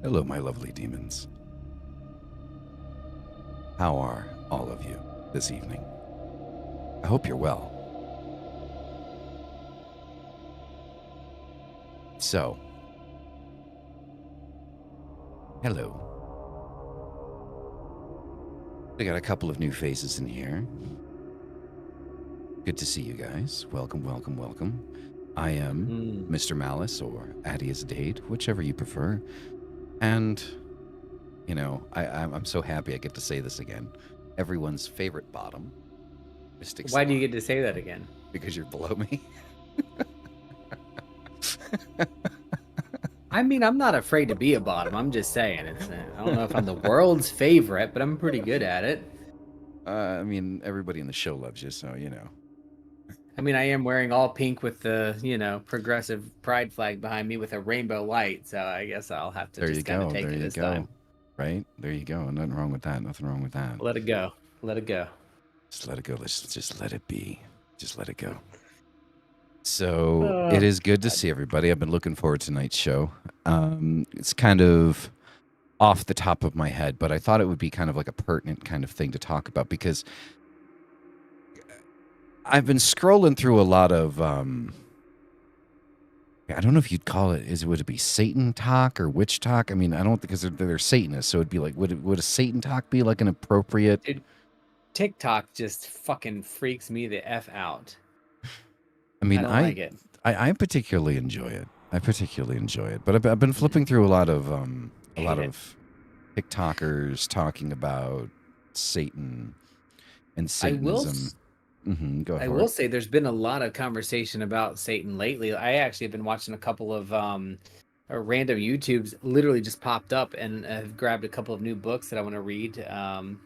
Hello, my lovely demons. How are all of you this evening? I hope you're well. So, hello. We got a couple of new faces in here. Good to see you guys. Welcome, welcome, welcome. I am Mr. Malice or Addy as Dade, whichever you prefer. And, you know, I'm so happy I get to say this again. Everyone's favorite bottom, Mystic Why do you Salon. get to say that again? Because you're below me. I mean, I'm not afraid to be a bottom. I'm just saying. I don't know if I'm the world's favorite, but I'm pretty good at it. I mean, everybody in the show loves you, so, you know. I mean, I am wearing all pink with the, progressive pride flag behind me with a rainbow light. So I guess I'll have to just kind of take it this time. Right? There you go. Nothing wrong with that. Nothing wrong with that. Let it go. Let it go. Just let it go. Let's just let it be. Just let it go. So it is good to see everybody. I've been looking forward to tonight's show. It's kind of off the top of my head, but I thought it would be kind of like a pertinent kind of thing to talk about because I've been scrolling through a lot of I don't know if you'd call it. Would it be Satan talk or witch talk? I mean, I don't, because they're Satanists, so it'd be like, would a Satan talk be like an appropriate? Dude, TikTok just fucking freaks me the f out. I mean, I don't like it. I particularly enjoy it. But I've been flipping through a lot of TikTokers talking about Satan and Satanism. Go ahead. I will say there's been a lot of conversation about Satan lately. I actually have been watching a couple of random YouTubes literally just popped up, and have grabbed a couple of new books that I want to read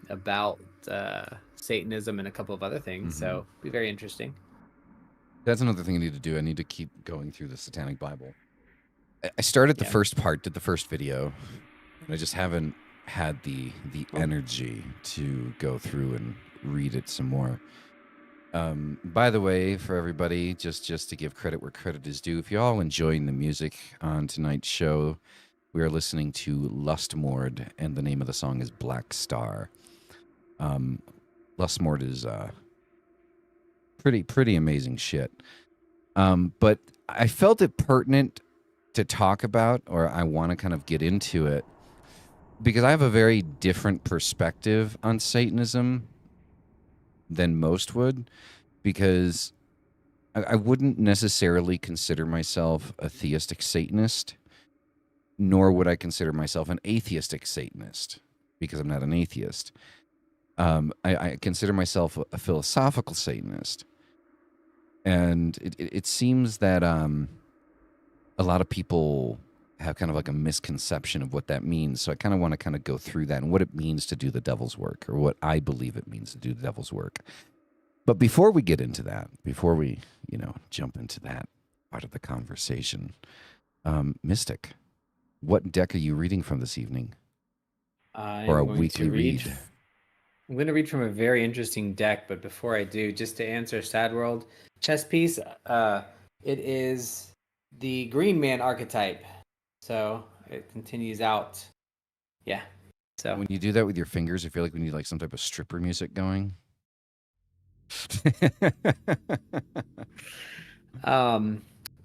about Satanism and a couple of other things. So it'll be very interesting. That's another thing I need to do. I need to keep going through the Satanic Bible. I started the first part, did the first video, and I just haven't had the energy to go through and read it some more. By the way, for everybody, just to give credit where credit is due, if you're all enjoying the music on tonight's show, we are listening to Lustmord, and the name of the song is Black Star. Lustmord is pretty amazing shit. But I felt it pertinent to talk about, or I want to kind of get into it, because I have a very different perspective on Satanism than most would, because I wouldn't necessarily consider myself a theistic Satanist, nor would I consider myself an atheistic Satanist, because I'm not an atheist. I consider myself a philosophical Satanist. And it seems that a lot of people have kind of like a misconception of what that means. So I kind of want to kind of go through that and what it means to do the devil's work, or what I believe it means to do the devil's work. But before we get into that, before we, jump into that part of the conversation, Mystic, what deck are you reading from this evening? Or a weekly read? I'm going to read from a very interesting deck, but before I do, just to answer Sad World chess piece, it is the Green Man archetype. So it continues out. Yeah. So when you do that with your fingers, I feel like we need like some type of stripper music going. But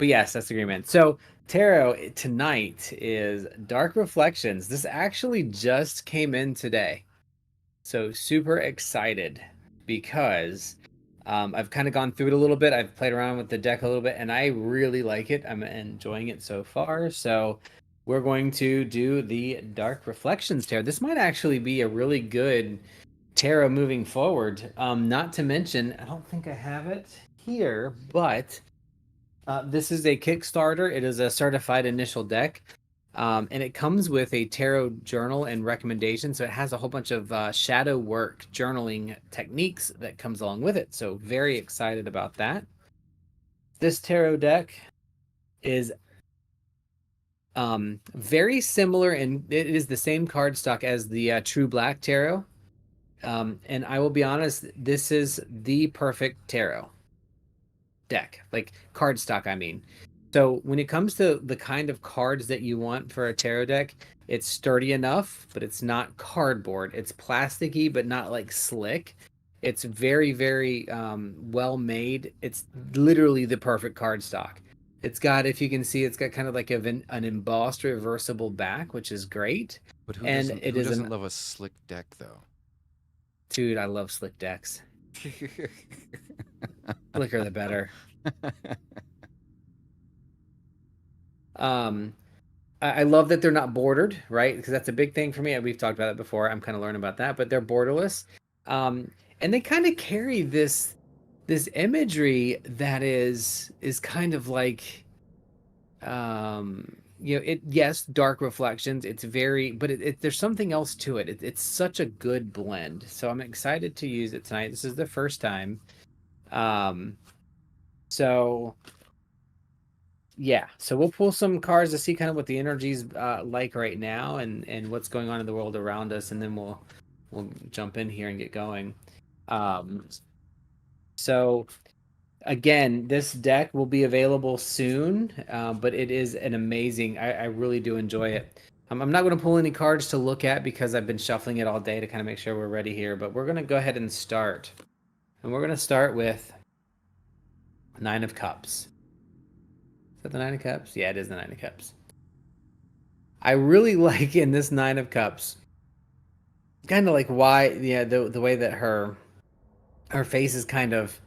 yes, that's the Green Man. So tarot tonight is Dark Reflections. This actually just came in today. So super excited because I've kind of gone through it a little bit. I've played around with the deck a little bit, and I really like it. I'm enjoying it so far. So we're going to do the Dark Reflections tarot. This might actually be a really good tarot moving forward. Not to mention, I don't think I have it here, but this is a Kickstarter. It is a certified initial deck. And it comes with a tarot journal and recommendation. So it has a whole bunch of shadow work journaling techniques that comes along with it. So very excited about that. This tarot deck is very similar, and it is the same cardstock as the True Black Tarot. And I will be honest, this is the perfect tarot deck, like cardstock, I mean. So when it comes to the kind of cards that you want for a tarot deck, it's sturdy enough, but it's not cardboard. It's plasticky, but not like slick. It's very, very well made. It's literally the perfect cardstock. It's got, if you can see, it's got kind of like an embossed reversible back, which is great. But who And doesn't it who is doesn't love a slick deck though? dude, I love slick decks. Slicker the better. Um, I love that they're not bordered, right? Because that's a big thing for me. We've talked about it before. I'm kind of learning about that, but they're borderless. And they kind of carry this imagery that is kind of like it, yes, dark reflections. It's very, but there's something else to it. It's such a good blend. So I'm excited to use it tonight. This is the first time. Um, so yeah, so we'll pull some cards to see kind of what the energy's like right now, and what's going on in the world around us, and then we'll jump in here and get going. Um, so again, this deck will be available soon, but it is an amazing. I really do enjoy it. I'm not going to pull any cards to look at because I've been shuffling it all day to kind of make sure we're ready here. But we're going to go ahead and start, and we're going to start with Nine of Cups. Is that the Nine of Cups? Yeah, it is the Nine of Cups. I really like in this Nine of Cups, kind of like why, yeah, the way that her face is kind of,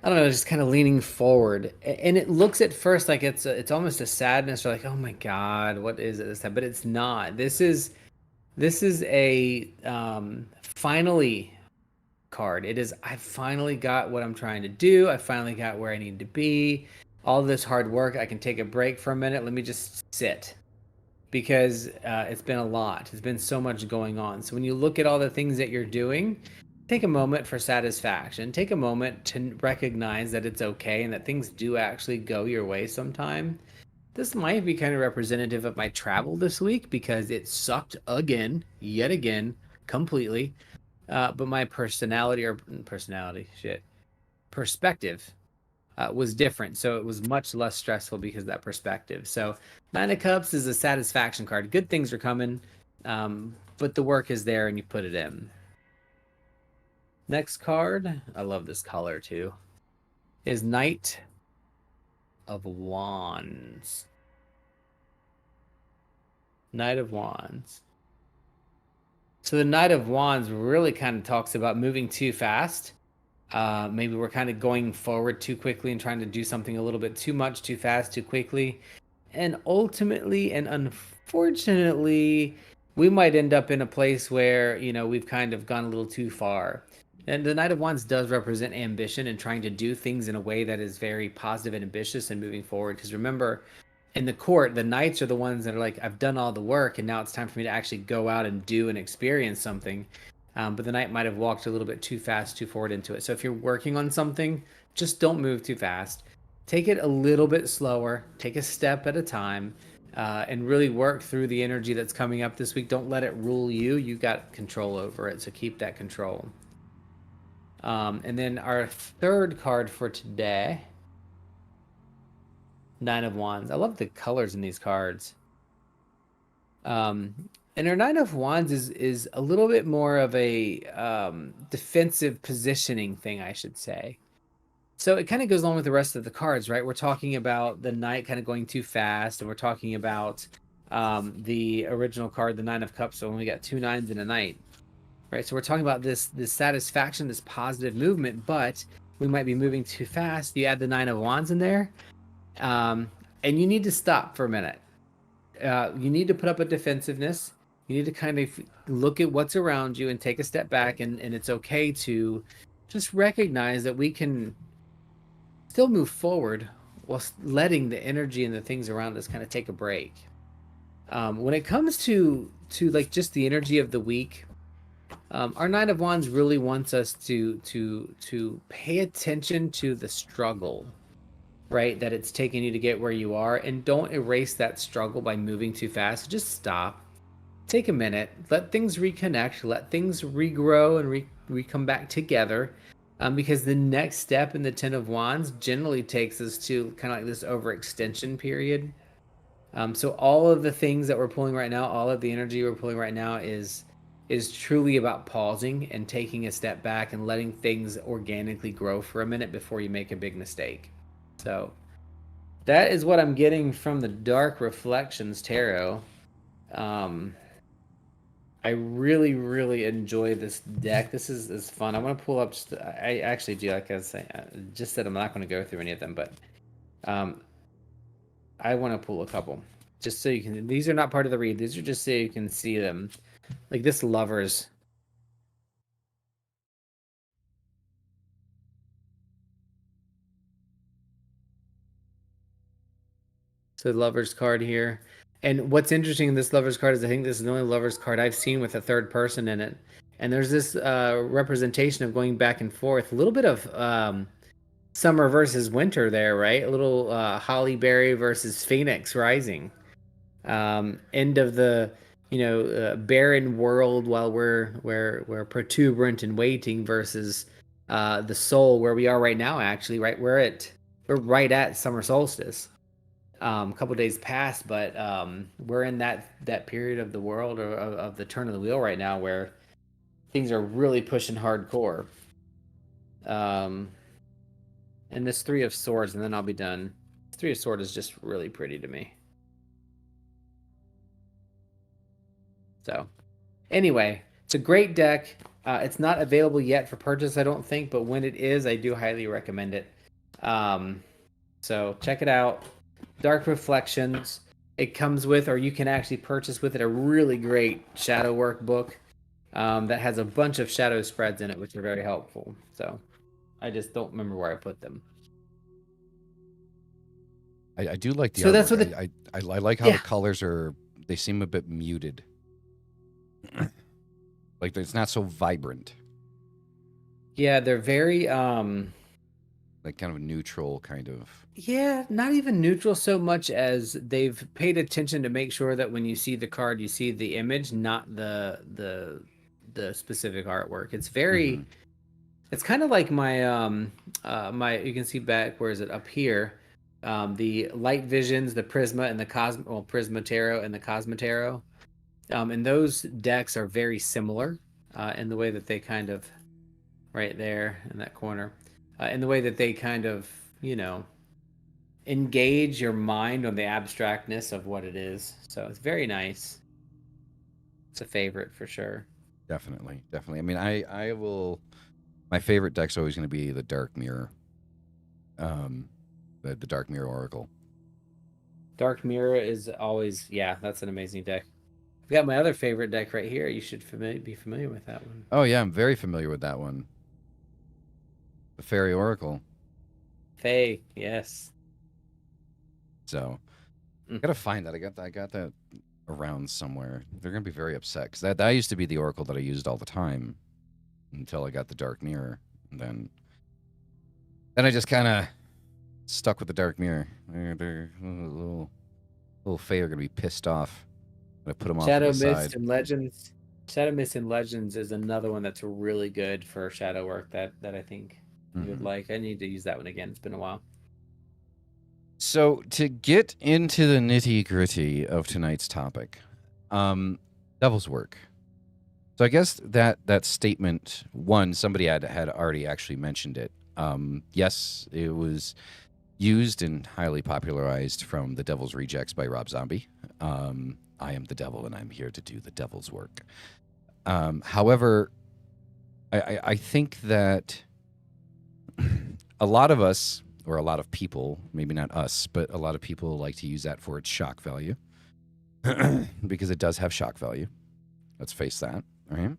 I don't know, just kind of leaning forward, and it looks at first like it's almost a sadness, or like, oh my God, what is it this time? But it's not. This is a finally card. It is, I finally got what I'm trying to do. I finally got where I need to be. All this hard work, I can take a break for a minute. Let me just sit, because it's been a lot. It's been so much going on. So when you look at all the things that you're doing, take a moment for satisfaction. Take a moment to recognize that it's okay and that things do actually go your way sometime. This might be kind of representative of my travel this week because it sucked again, yet again, completely. But my perspective was different. So it was much less stressful because of that perspective. So Nine of Cups is a satisfaction card. Good things are coming, but the work is there and you put it in. Next card, I love this color too, is Knight of Wands. Knight of Wands. So the Knight of Wands really kind of talks about moving too fast. Maybe we're kind of going forward too quickly and trying to do something a little bit too much, too fast, too quickly. And ultimately and unfortunately, we might end up in a place where, we've kind of gone a little too far. And the Knight of Wands does represent ambition and trying to do things in a way that is very positive and ambitious and moving forward. Because remember, in the court, the knights are the ones that are like, I've done all the work and now it's time for me to actually go out and do and experience something. But the knight might have walked a little bit too fast, too forward into it. So if you're working on something, just don't move too fast. Take it a little bit slower. Take a step at a time, and really work through the energy that's coming up this week. Don't let it rule you. You got control over it, so keep that control. And then our third card for today, Nine of Wands. I love the colors in these cards. And our Nine of Wands is a little bit more of a defensive positioning thing, I should say. So it kind of goes along with the rest of the cards, right? We're talking about the knight kind of going too fast, and we're talking about the original card, the Nine of Cups. So when we got two nines and a knight, right? So we're talking about this satisfaction, this positive movement, but we might be moving too fast. You add the Nine of Wands in there, and you need to stop for a minute. You need to put up a defensiveness. You need to kind of look at what's around you and take a step back, and it's okay to just recognize that we can still move forward while letting the energy and the things around us kind of take a break. When it comes to like just the energy of the week, our Nine of Wands really wants us to pay attention to the struggle, right, that it's taking you to get where you are, and don't erase that struggle by moving too fast. Just stop, take a minute, let things reconnect, let things regrow and we come back together, Because the next step in the Ten of Wands generally takes us to kind of like this overextension period. So all of the things that we're pulling right now, all of the energy we're pulling right now is truly about pausing and taking a step back and letting things organically grow for a minute before you make a big mistake. So that is what I'm getting from the Dark Reflections Tarot. Um, I really, really enjoy this deck. This is fun. I want to pull up. I actually do. Like I say, just said I'm not going to go through any of them, but um, I want to pull a couple just so you can. These are not part of the read. These are just so you can see them. Like this Lovers. So the Lovers card here. And what's interesting in this Lovers card is I think this is the only Lovers card I've seen with a third person in it. And there's this representation of going back and forth. A little bit of summer versus winter there, right? A little Holly Berry versus Phoenix Rising. End of the barren world while we're protuberant and waiting versus the soul where we are right now. Actually, right, we're right at summer solstice. A couple days past, but we're in that period of the world or of the turn of the wheel right now where things are really pushing hardcore. Um, and this Three of Swords, and then I'll be done. Three of Swords is just really pretty to me. So, anyway, it's a great deck. It's not available yet for purchase, I don't think, but when it is, I do highly recommend it. So check it out. Dark Reflections. It comes with, or you can actually purchase with it, a really great shadow work book that has a bunch of shadow spreads in it, which are very helpful. So I just don't remember where I put them. I do like the So artwork. that's what I like how the colors are. They seem a bit muted. Like it's not so vibrant. Yeah, they're very like kind of neutral, kind of. Yeah, not even neutral so much as they've paid attention to make sure that when you see the card, you see the image, not the specific artwork. It's very it's kind of like my you can see back, where is it, up here, the Light Visions, the Prisma, and the Prisma Tarot and the Cosmo Tarot. And those decks are very similar in the way that they kind of, right there in that corner, in the way that they kind of, engage your mind on the abstractness of what it is. So it's very nice. It's a favorite for sure. Definitely. I mean, I will. My favorite deck's always going to be the Dark Mirror. The Dark Mirror Oracle. Dark Mirror is always, yeah, that's an amazing deck. I've got my other favorite deck right here. You should be familiar with that one. Oh yeah, I'm very familiar with that one. The Fairy Oracle. Fae, yes. So, I gotta find that. I got that around somewhere. They're gonna be very upset because that used to be the Oracle that I used all the time until I got the Dark Mirror, and then I just kind of stuck with the Dark Mirror. They're little Fae are gonna be pissed off. I put them off Shadow to the Mist side. and Legends. Shadow Mist and Legends is another one that's really good for shadow work that I think you would like. I need to use that one again. It's been a while. So to get into the nitty gritty of tonight's topic, devil's work. So I guess that statement, one, somebody had already actually mentioned it. Yes, it was used and highly popularized from The Devil's Rejects by Rob Zombie. I am the devil and I'm here to do the devil's work. However, I think that a lot of us, or a lot of people, maybe not us, but a lot of people like to use that for its shock value because it does have shock value. Let's face that, right?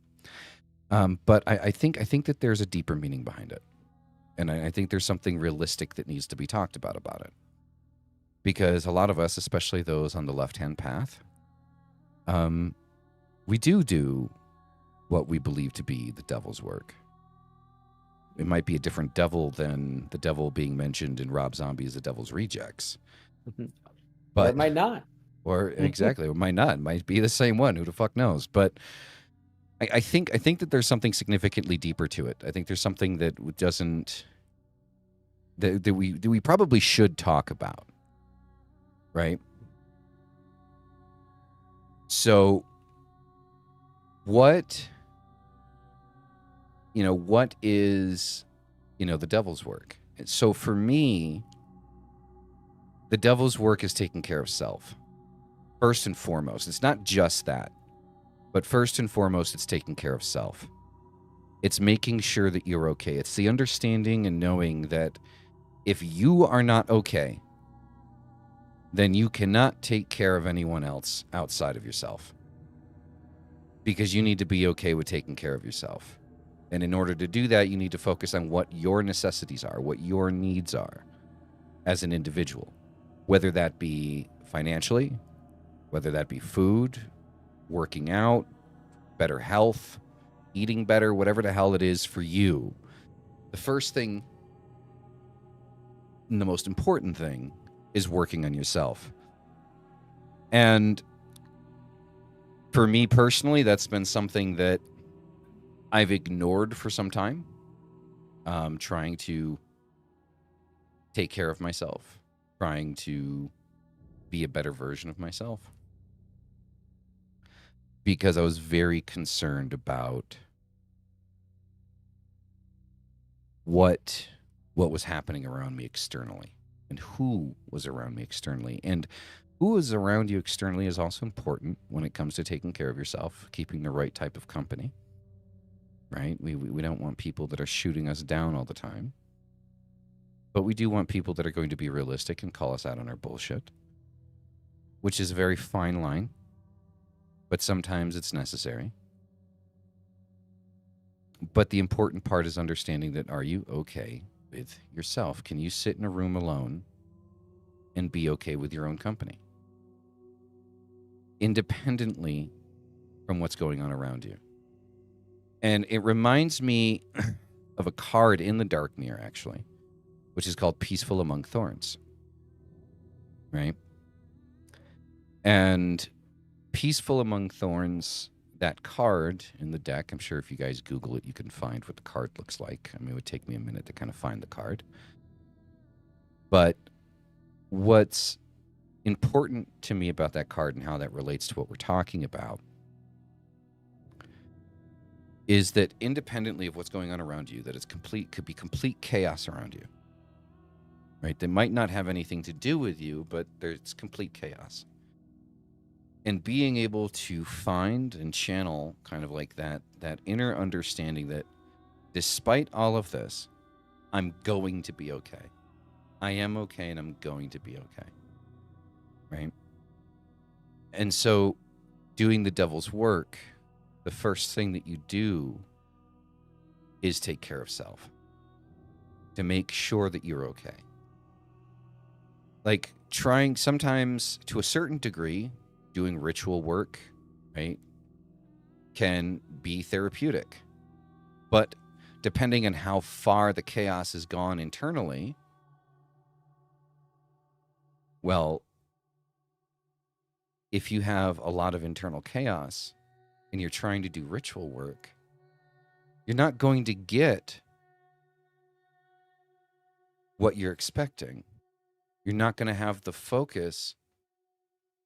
But I think that there's a deeper meaning behind it, and I think there's something realistic that needs to be talked about it, because a lot of us, especially those on the left-hand path, we do what we believe to be the devil's work. It might be a different devil than the devil being mentioned in Rob Zombie's The Devil's Rejects. But, or it might not. Or exactly, it might not. It might be the same one. Who the fuck knows? But I think that there's something significantly deeper to it. I think there's something that doesn't that we probably should talk about, right? So what what is the devil's work? So for me, the devil's work is taking care of self first and foremost. It's not just that, but first and foremost, it's taking care of self. It's making sure that you're okay. It's the understanding and knowing that if you are not okay, then you cannot take care of anyone else outside of yourself, because you need to be okay with taking care of yourself. And in order to do that, you need to focus on what your necessities are, what your needs are as an individual, whether that be financially, whether that be food, working out, better health, eating better, whatever the hell it is for you. The first thing and the most important thing is working on yourself. And for me personally, that's been something that I've ignored for some time, trying to take care of myself, trying to be a better version of myself, because I was very concerned about what was happening around me externally and who was around me externally. And who is around you externally is also important when it comes to taking care of yourself, keeping the right type of company, right? We don't want people that are shooting us down all the time, but we do want people that are going to be realistic and call us out on our bullshit, which is a very fine line, but sometimes it's necessary. But the important part is understanding that, are you okay with yourself? Can you sit in a room alone and be okay with your own company, independently from what's going on around you? And it reminds me of a card in the dark mirror, actually, which is called Peaceful Among Thorns, right? And Peaceful Among Thorns, that card in the deck, I'm sure if you guys Google it, you can find what the card looks like. I mean, it would take me a minute to kind of find the card. But what's important to me about that card and how that relates to what we're talking about is that independently of what's going on around you, that it's could be complete chaos around you, right? They might not have anything to do with you, but there's complete chaos. And being able to find and channel kind of like that inner understanding that despite all of this, I'm going to be okay. I am okay and I'm going to be okay. Right? And so doing the devil's work, the first thing that you do is take care of self, to make sure that you're okay. Like trying sometimes to a certain degree, doing ritual work, right, can be therapeutic. But depending on how far the chaos has gone internally, well, if you have a lot of internal chaos and you're trying to do ritual work, you're not going to get what you're expecting. You're not going to have the focus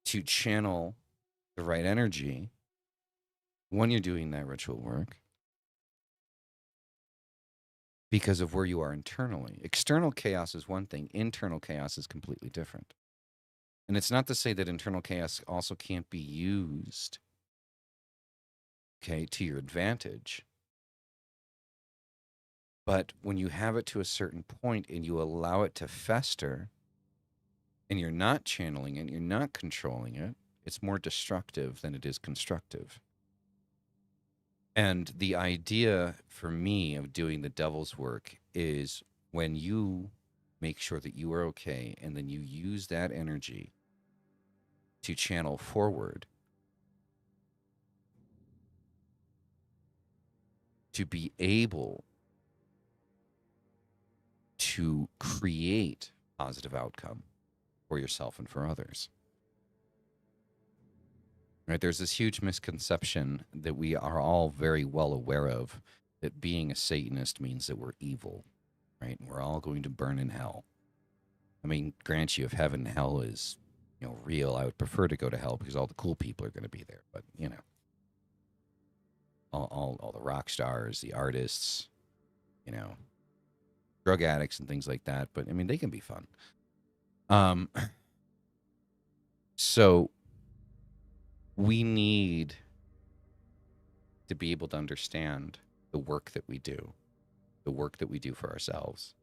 to channel the right energy when you're doing that ritual work because of where you are internally. External chaos is one thing, internal chaos is completely different. And it's not to say that internal chaos also can't be used, okay, to your advantage. But when you have it to a certain point and you allow it to fester and you're not channeling it, you're not controlling it, it's more destructive than it is constructive. And the idea for me of doing the devil's work is when you make sure that you are okay and then you use that energy to channel forward to be able to create positive outcome for yourself and for others. right? There's this huge misconception that we are all very well aware of, that being a Satanist means that we're evil, right? We're all going to burn in hell. I mean, grant you, if heaven and hell is, real, I would prefer to go to hell because all the cool people are going to be there. But all the rock stars, the artists, you know, drug addicts and things like that. But I mean, they can be fun. Um, so we need to be able to understand the work that we do, the work that we do for ourselves,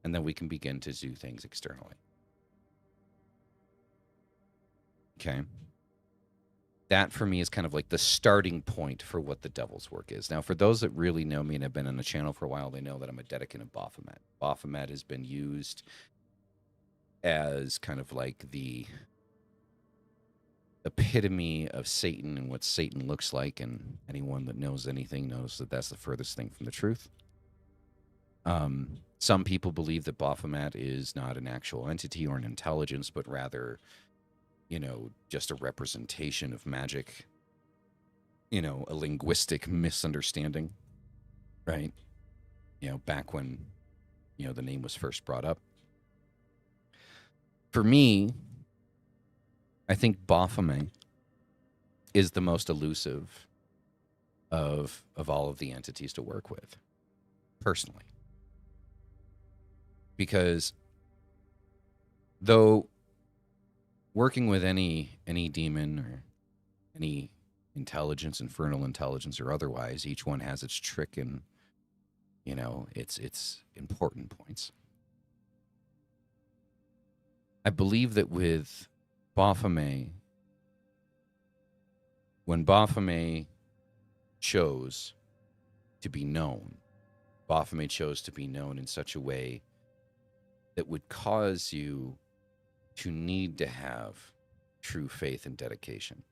and then we can begin to do things externally. Okay. That for me is kind of like the starting point for what the devil's work is. Now, for those that really know me and have been on the channel for a while, they know that I'm a dedicant of Baphomet. Baphomet has been used as kind of like the epitome of Satan and what Satan looks like, and anyone that knows anything knows that that's the furthest thing from the truth. Some people believe that Baphomet is not an actual entity or an intelligence, but rather, just a representation of magic, a linguistic misunderstanding, right? Back when, the name was first brought up. For me, I think Baphomet is the most elusive of all of the entities to work with, personally. Because though working with any demon or any intelligence, infernal intelligence or otherwise, each one has its trick and its important points. I believe that with Baphomet, when Baphomet chose to be known, Baphomet chose to be known in such a way that would cause you to need to have true faith and dedication.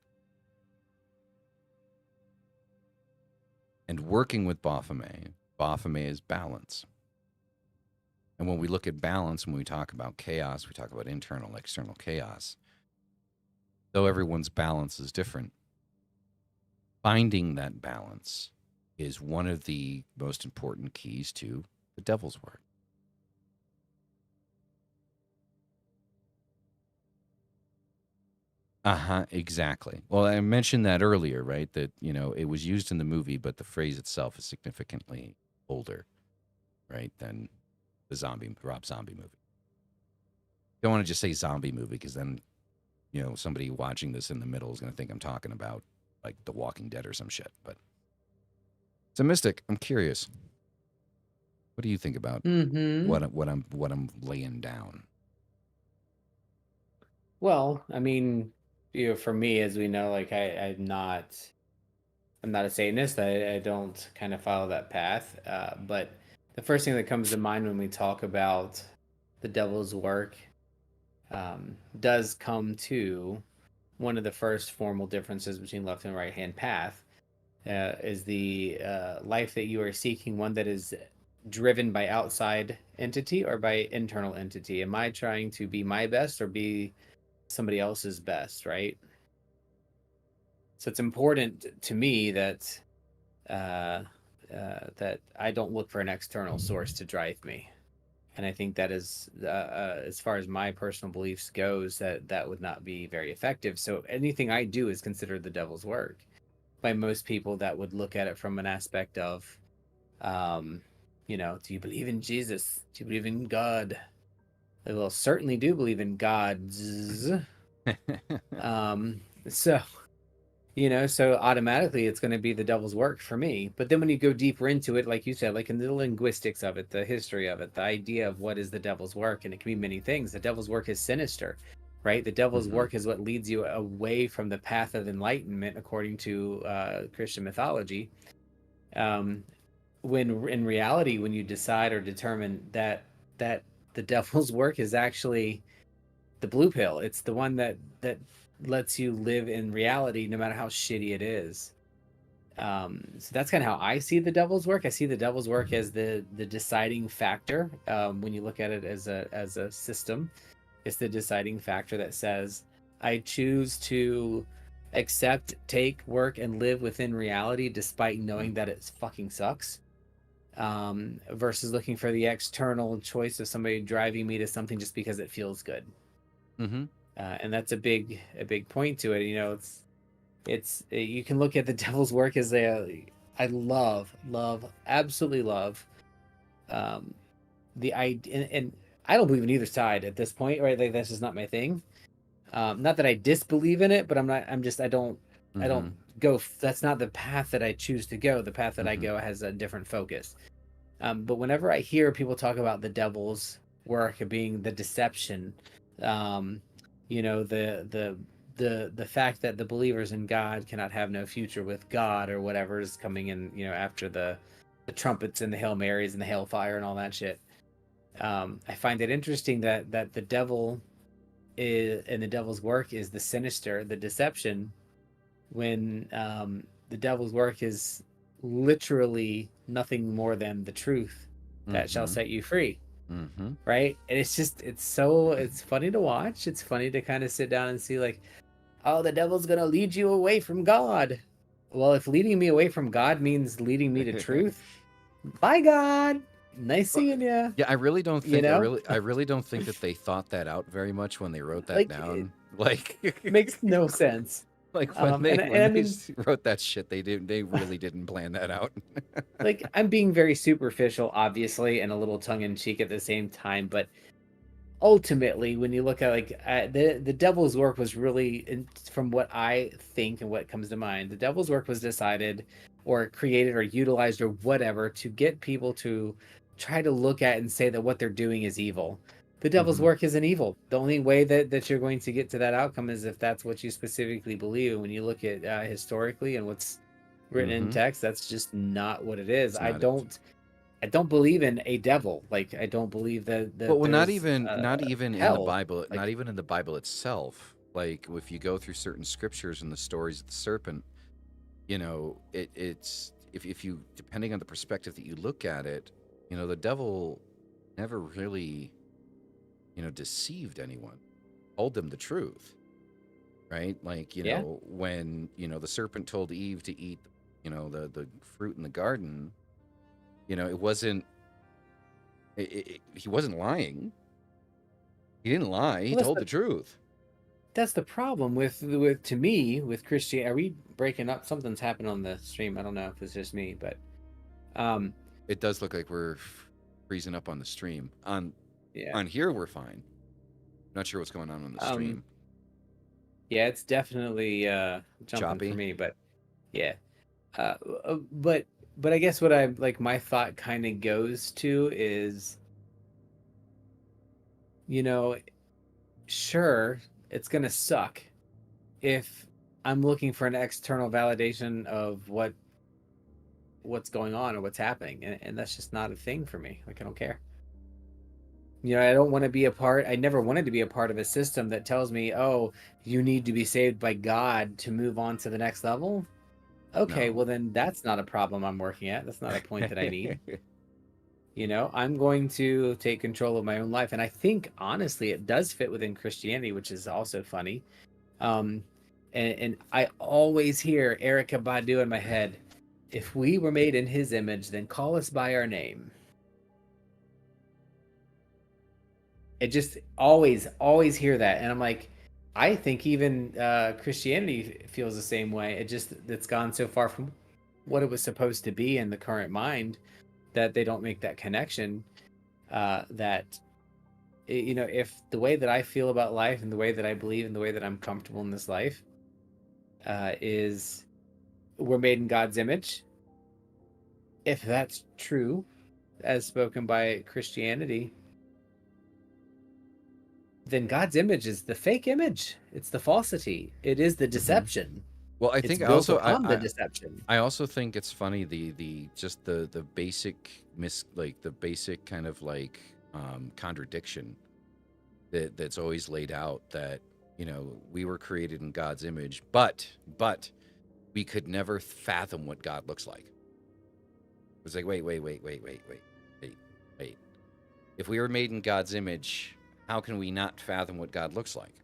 And working with Baphomet is balance. And when we look at balance, when we talk about chaos, we talk about internal, external chaos. Though everyone's balance is different, finding that balance is one of the most important keys to the devil's work. Exactly. Well, I mentioned that earlier, right? That, it was used in the movie, but the phrase itself is significantly older, right, than the Rob Zombie movie. Don't want to just say zombie movie because then, somebody watching this in the middle is going to think I'm talking about like The Walking Dead or some shit. But it's a mystic. I'm curious. What do you think about Mm-hmm. what I'm laying down? Well, I mean, for me, as we know, like I'm not a Satanist. I don't kind of follow that path. But the first thing that comes to mind when we talk about the devil's work does come to one of the first formal differences between left and right hand path is the life that you are seeking, one that is driven by outside entity or by internal entity. Am I trying to be my best or be somebody else's best, right? So it's important to me that uh, that I don't look for an external source to drive me. And I think that is, as far as my personal beliefs goes, that would not be very effective. So anything I do is considered the devil's work by most people that would look at it from an aspect of, um, do you believe in Jesus? Do you believe in God? I will certainly do believe in gods. Um, so so automatically it's going to be the devil's work for me. But then when you go deeper into it, like you said, like in the linguistics of it, the history of it, the idea of what is the devil's work, and it can be many things. The devil's work is sinister, right? The devil's Mm-hmm. work is what leads you away from the path of enlightenment, according to Christian mythology. Um, when in reality, when you decide or determine that the devil's work is actually the blue pill, it's the one that lets you live in reality no matter how shitty it is. So that's kind of how I see the devil's work. I see the devil's work as the deciding factor. When you look at it as a system, it's the deciding factor that says I choose to accept, take, work, and live within reality despite knowing that it fucking sucks. Versus looking for the external choice of somebody driving me to something just because it feels good. Mm-hmm. And that's a big point to it. You know, it's you can look at the devil's work as I love, absolutely love um, the idea, and I don't believe in either side at this point, right? Like that's just not my thing. Not that I disbelieve in it, but I'm not. I'm just. I Mm-hmm. don't go. That's not the path that I choose to go. The path that I Mm-hmm. go has a different focus. But whenever I hear people talk about the devil's work being the deception, um, you know, the fact that the believers in God cannot have no future with God or whatever is coming in, you know, after the trumpets and the Hail Marys and the hailfire and all that shit. I find it interesting that the devil is and the devil's work is the sinister, the deception, when the devil's work is literally nothing more than the truth that shall Mm-hmm. set you free, Mm-hmm. right? And it's funny to watch. It's funny to kind of sit down and see like, oh, the devil's gonna lead you away from God. Well, if leading me away from God means leading me to truth, bye God, nice Well, seeing you. yeah, I really don't You think know, I really don't think that they thought that out very much when they wrote that like it down. Like makes no sense. like And I mean, wrote that shit, they really didn't plan that out. like I'm being very superficial, obviously, and a little tongue in cheek at the same time, but ultimately, when you look at like the devil's work was really, from what I think and what comes to mind, the devil's work was decided or created or utilized or whatever to get people to try to look at and say that what they're doing is evil. The devil's Mm-hmm. work isn't evil. The only way that you're going to get to that outcome is if that's what you specifically believe. And when you look at historically and what's written in Mm-hmm. text, that's just not what it is. It's not it. I don't believe in a devil. Like I don't believe that Well, there's not even in the hell. Bible, not Like even in the Bible itself. Like if you go through certain scriptures and the stories of the serpent, you know, it's if you depending on the perspective that you look at it, you know, the devil never really, you know, deceived anyone, told them the truth, right? Like, you yeah, know, when, you know, the serpent told Eve to eat, you know, the fruit in the garden, you know, it wasn't, he wasn't lying. He didn't lie. He well told the truth. that's the problem with to me with Christianity. Are we breaking up? Something's happened on the stream. I don't know if it's just me, but um, It does look like we're freezing up on the stream. yeah, On here, we're fine. Not sure what's going on the um, stream. yeah, it's definitely jumping for Choppy. me, but yeah, uh, uh, but but I guess what I like my thought kind of goes to is, you know, sure, it's gonna suck if I'm looking for an external validation of what's going on or what's happening, and that's just not a thing for me. Like I don't care. You know, I don't want to be a part. I never wanted to be a part of a system that tells me, "Oh, you need to be saved by God to move on to the next level." Okay, No. well then that's not a problem I'm working at. That's not a point that I need. You know, I'm going to take control of my own life, and I think honestly, it does fit within Christianity, which is also funny. Um, and I always hear Erica Badu in my head. If we were made in His image, then call us by our name. It just always hear that, and I'm like, I think even Christianity feels the same way. It's gone so far from what it was supposed to be in the current mind that they don't make that connection. That you know, if the way that I feel about life and the way that I believe and the way that I'm comfortable in this life is we're made in God's image. If that's true, as spoken by Christianity, then God's image is the fake image. It's the falsity. It is the Hmm. deception. Well, I It's think built upon the deception. I also think it's funny the just the basic like the basic kind of like contradiction that's always laid out that, you know, we were created in God's image, but we could never fathom what God looks like. It's like wait. If we were made in God's image, how can we not fathom what God looks like?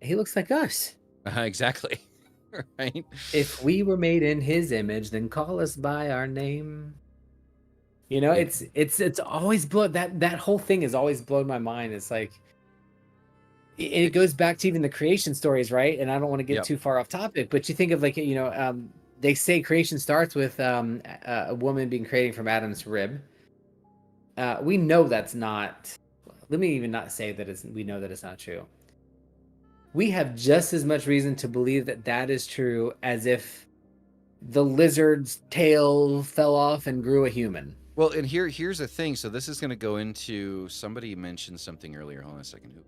He looks like us. Exactly. Right. If we were made in his image, then call us by our name. It, It's always blown that whole thing has always blown my mind. It's like it it, goes back to even the creation stories, right? And I don't want to get yep. too far off topic, but you think of like, they say creation starts with a woman being created from Adam's rib. We know that's not. Let me even not say that it's. We know that it's not true. We have just as much reason to believe that that is true as if the lizard's tail fell off and grew a human. Well, and here's the thing. So this is going to go into, somebody mentioned something earlier. Hold on a second. Who?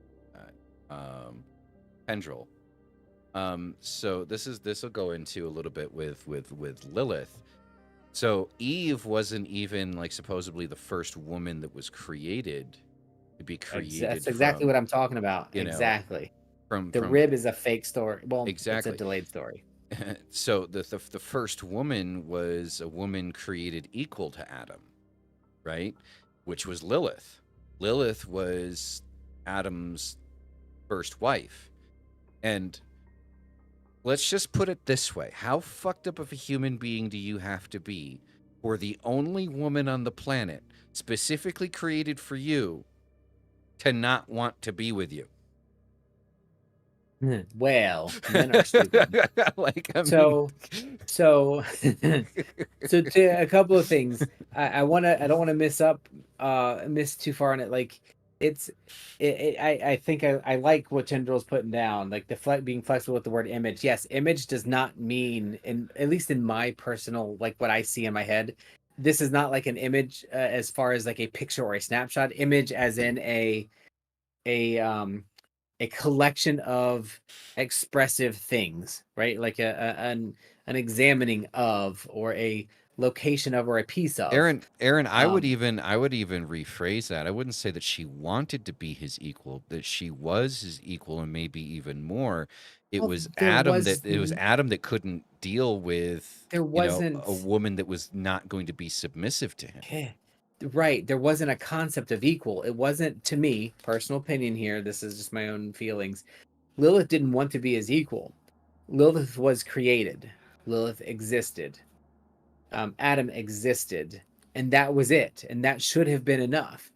Pendrell. So this will go into a little bit with Lilith. So Eve wasn't even like supposedly the first woman that was created to be That's created exactly from, what I'm talking about. you know, Exactly. The from rib is a fake story. Well, it's a exactly. delayed story. So the first woman was a woman created equal to Adam, right? Which was Lilith. Lilith was Adam's first wife. And let's just put it this way. How fucked up of a human being do you have to be for the only woman on the planet specifically created for you to not want to be with you? Well, men are stupid. Like, I mean, So, so, so to a couple of things. I don't want to miss too far on it. Like it's, I think I like what Tendrill's putting down. Like being flexible with the word image. Yes, image does not mean, in at least in my personal, like what I see in my head, this is not like an image as far as like a picture or a snapshot image, as in a um a collection of expressive things, right? Like an examining of, or a location of, or a piece of. Aaron, Um, I would even rephrase that. I wouldn't say that she wanted to be his equal, that she was his equal and maybe even more. well, there It was Adam that couldn't deal with, a wasn't, woman that was not going to be submissive to him. eh, right. There wasn't a concept of equal. It wasn't, to me, personal opinion here. This is just my own feelings. Lilith didn't want to be his equal. Lilith was created. Lilith existed. Adam existed, and that was it. And that should have been enough.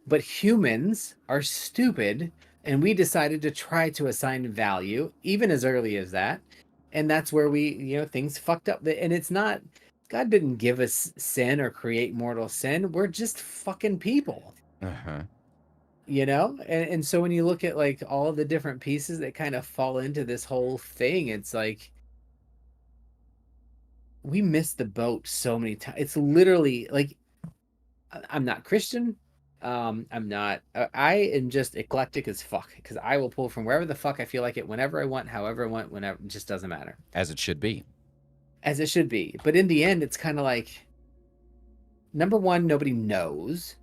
But humans are stupid, and we decided to try to assign value even as early as that. And that's where things fucked up. And it's not, God didn't give us sin or create mortal sin. We're just fucking people, Uh-huh. And so when you look at like all the different pieces that kind of fall into this whole thing, it's like we missed the boat so many times. It's literally like, I'm not Christian. I'm not. I am just eclectic as fuck, because I will pull from wherever the fuck I feel like it, whenever I want, however I want, whenever. It just doesn't matter, As it should be. as it should be. But in the end, it's kind of like, number one, nobody knows.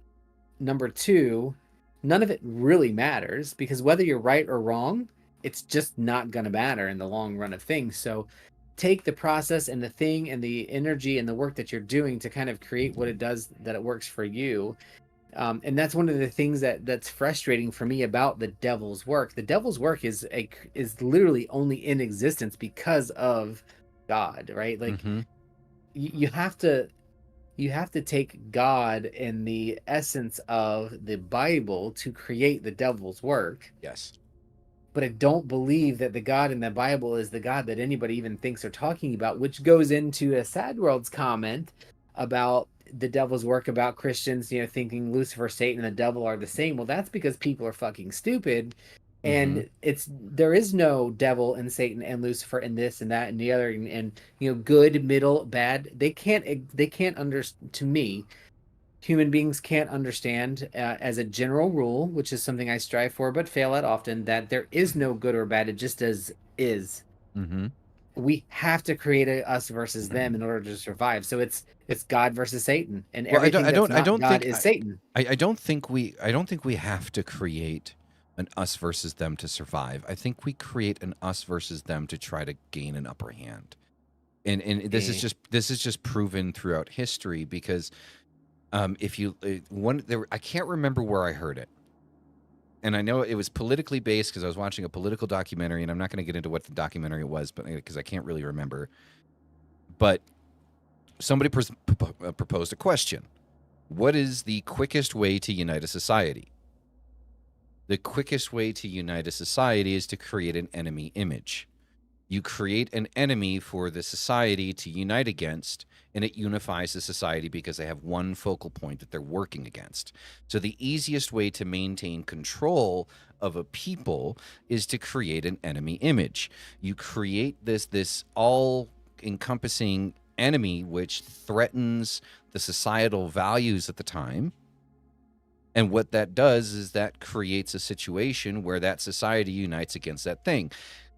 Number two, none of it really matters, because whether you're right or wrong, it's just not gonna matter in the long run of things. So take the process and the thing and the energy and the work that you're doing to kind of create what it does, that it works for you. And that's one of the things that's frustrating for me about the devil's work. The devil's work is literally only in existence because of God, right? Like Mm-hmm. you have to take God and the essence of the Bible to create the devil's work. Yes. But I don't believe that the God in the Bible is the God that anybody even thinks they're talking about, which goes into a Sad World's comment about the devil's work, about Christians, thinking Lucifer, Satan, and the devil are the same. Well, that's because people are fucking stupid. Mm-hmm. And there is no devil and Satan and Lucifer and this and that and the other, and good, middle, bad. They can't to me, human beings can't understand, as a general rule, which is something I strive for but fail at often, that there is no good or bad. It just is. Mm-hmm. We have to create a us versus them in order to survive. So it's God versus Satan, and Well, everything that's I not don't God think is Satan. I don't think we have to create an us versus them to survive. I think we create an us versus them to try to gain an upper hand. And Eh, this is just proven throughout history, because if you one there I can't remember where I heard it, and I know it was politically based because I was watching a political documentary, and I'm not going to get into what the documentary was, but because I can't really remember. But somebody proposed a question: what is the quickest way to unite a society? The quickest way to unite a society is to create an enemy image. You create an enemy for the society to unite against, and it unifies the society because they have one focal point that they're working against. So the easiest way to maintain control of a people is to create an enemy image. You create this all encompassing enemy which threatens the societal values at the time. And what that does is that creates a situation where that society unites against that thing.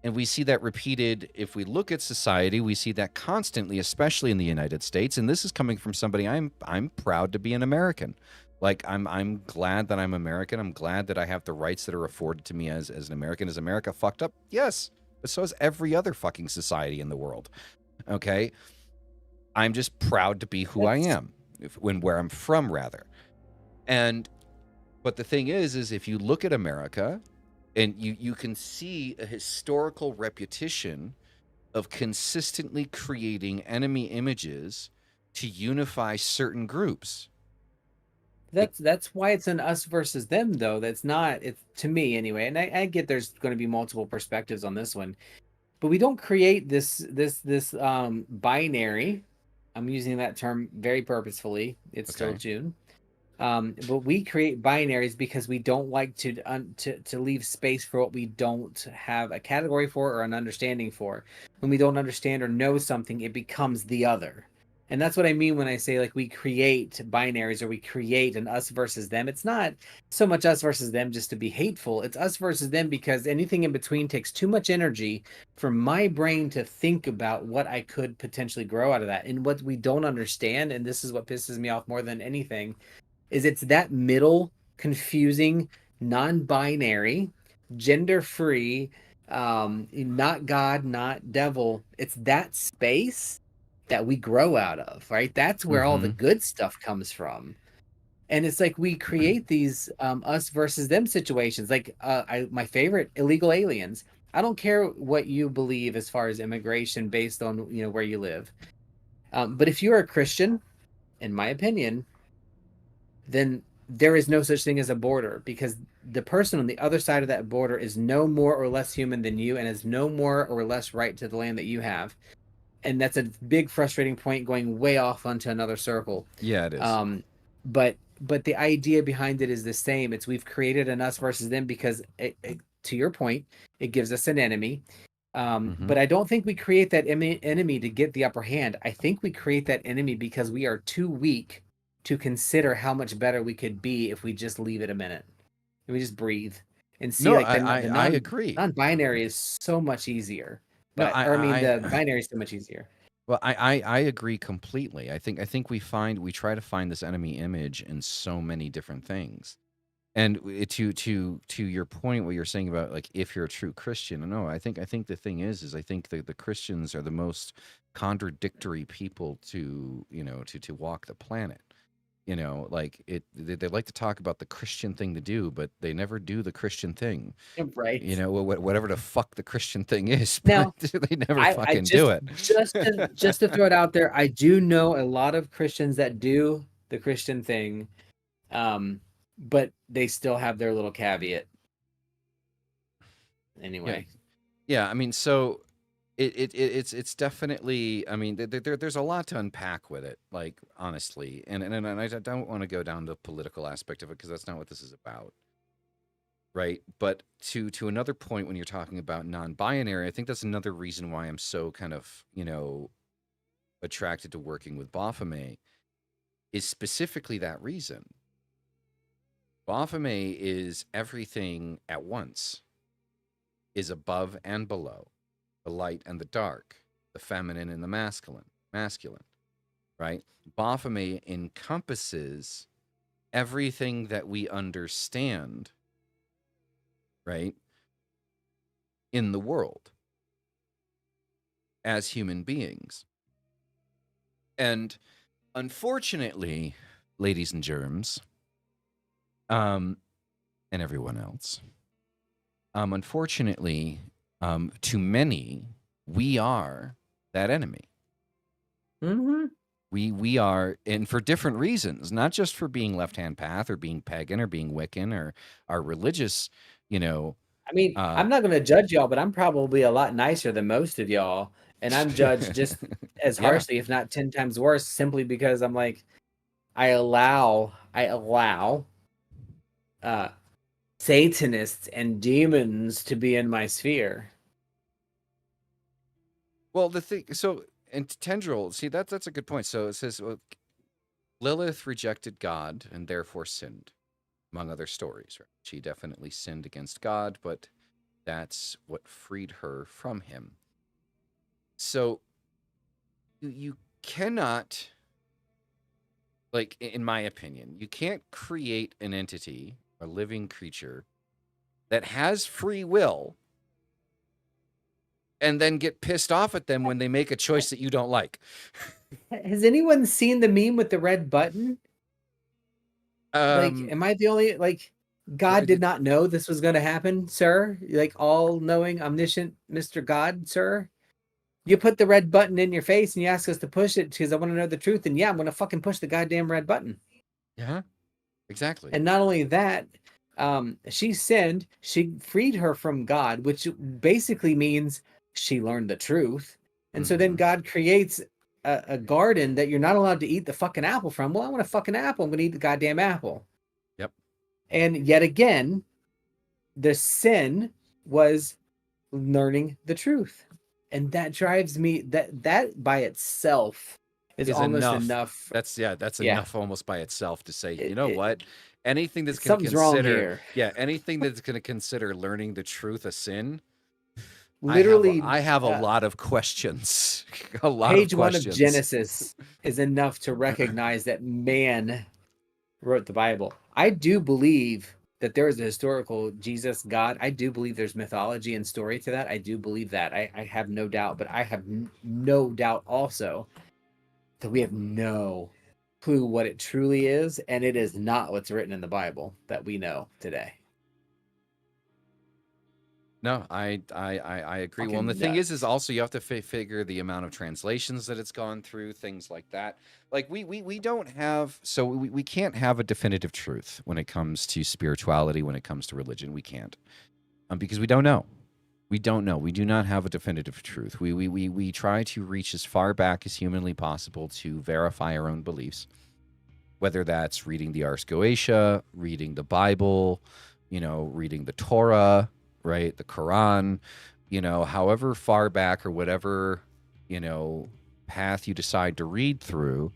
And we see that repeated. If we look at society, we see that constantly, especially in the United States. And this is coming from somebody I'm proud to be an American. Like I'm glad that I'm American. I'm glad that I have the rights that are afforded to me as an American. Is America fucked up? Yes. But so is every other fucking society in the world. Okay. I'm just proud to be who I That's am, where I'm from, rather. And but the thing is if you look at America, and you can see a historical repetition of consistently creating enemy images to unify certain groups. that's why it's an us versus them, though. That's not, it's to me anyway. And I get there's going to be multiple perspectives on this one, but we don't create this binary. I'm using that term very purposefully. It's still Okay. June. But we create binaries because we don't like to leave space for what we don't have a category for or an understanding for. When we don't understand or know something, it becomes the other. And that's what I mean when I say like we create binaries or we create an us versus them. It's not so much us versus them just to be hateful. It's us versus them because anything in between takes too much energy for my brain to think about what I could potentially grow out of that. And what we don't understand, and this is what pisses me off more than anything, is it's that middle, confusing, non-binary, gender-free, not God, not devil. It's that space that we grow out of, right? That's where all the Mm-hmm. good stuff comes from. And it's like we create these us versus them situations. Like my favorite, illegal aliens. I don't care what you believe as far as immigration based on where you live. But if you're a Christian, in my opinion, then there is no such thing as a border because the person on the other side of that border is no more or less human than you and has no more or less right to the land that you have. And that's a big frustrating point going way off onto another circle. Yeah, it is. But the idea behind it is the same. It's we've created an us versus them because to your point, it gives us an enemy. Mm-hmm. But I don't think we create that enemy to get the upper hand. I think we create that enemy because we are too weak to consider how much better we could be if we just leave it a minute and we just breathe and see No, like I the I agree. non-binary is so much easier. No, But or I mean the I binary is so much easier. well, I agree completely. I think we try to find this enemy image in so many different things. And to your point, what you're saying about like if you're a true Christian, no, I think the thing is I think the Christians are the most contradictory people to walk the planet. Like they like to talk about the Christian thing to do, but they never do the Christian thing. Right. Whatever the fuck the Christian thing is, but Now, they never I fucking do it. just to throw it out there, I do know a lot of Christians that do the Christian thing, but they still have their little caveat Yeah, anyway. yeah. I mean, so it's definitely. I mean, there's a lot to unpack with it. Like honestly, and I don't want to go down the political aspect of it because that's not what this is about, right? But to another point, when you're talking about non-binary, I think that's another reason why I'm so kind of attracted to working with Baphomet is specifically that reason. Baphomet is everything at once, is above and below, the light and the dark, the feminine and the masculine, right? Baphomet encompasses everything that we understand, right, in the world as human beings. And unfortunately, ladies and germs, um, and everyone else. Unfortunately, to many, we are that enemy. Mm-hmm. We are, and for different reasons, not just for being left hand path or being pagan or being Wiccan or our religious, you know. I mean, Uh, I'm not gonna judge y'all, but I'm probably a lot nicer than most of y'all, and I'm judged just as yeah. harshly, if not 10 times worse, simply because I'm like, I allow uh Satanists and demons to be in my sphere. Well, the thing, so and Tendril, see that's a good point. So it says well, Lilith rejected God and therefore sinned, among other stories. Right? She definitely sinned against God, but that's what freed her from him. So you cannot, like, in my opinion, you can't create an entity, a living creature, that has free will and then get pissed off at them when they make a choice that you don't like. Has anyone seen the meme with the red button? Like, Um, am I the only like God did not know this was going to happen, sir? Like all-knowing, omniscient Mr. God, sir? You put the red button in your face and you ask us to push it because I want to know the truth, and yeah, I'm going to fucking push the goddamn red button. yeah, exactly. And not only that, she sinned, she freed her from God, which basically means she learned the truth. And so then Mm-hmm. God creates a garden that you're not allowed to eat the fucking apple from. Well, I want a fucking apple. I'm going to eat the goddamn apple. Yep. And yet again, the sin was learning the truth. And that drives me, that by itself is Is almost enough. enough. That's Yeah. enough almost by itself to say, you It, know it, what? Anything that's going to something's wrong consider, here. yeah, anything that's going to consider learning the truth a sin, Literally, I have a lot of questions. A lot of page one of questions. Genesis is enough to recognize that man wrote the Bible. I do believe that there is a historical Jesus God. I do believe there's mythology and story to that. I do believe that. I have no doubt, but I have no doubt also that we have no clue what it truly is, and it is not what's written in the Bible that we know today. No, I agree. Well, and the Fucking thing is nuts. also you have to figure the amount of translations that it's gone through, things like that. Like we don't have, so we can't have a definitive truth when it comes to spirituality, when it comes to religion. We can't, because we don't know. We don't know. We do not have a definitive truth. We try to reach as far back as humanly possible to verify our own beliefs, whether that's reading the Ars Goetia, reading the Bible, reading the Torah, right? The Quran, however far back or whatever, path you decide to read through,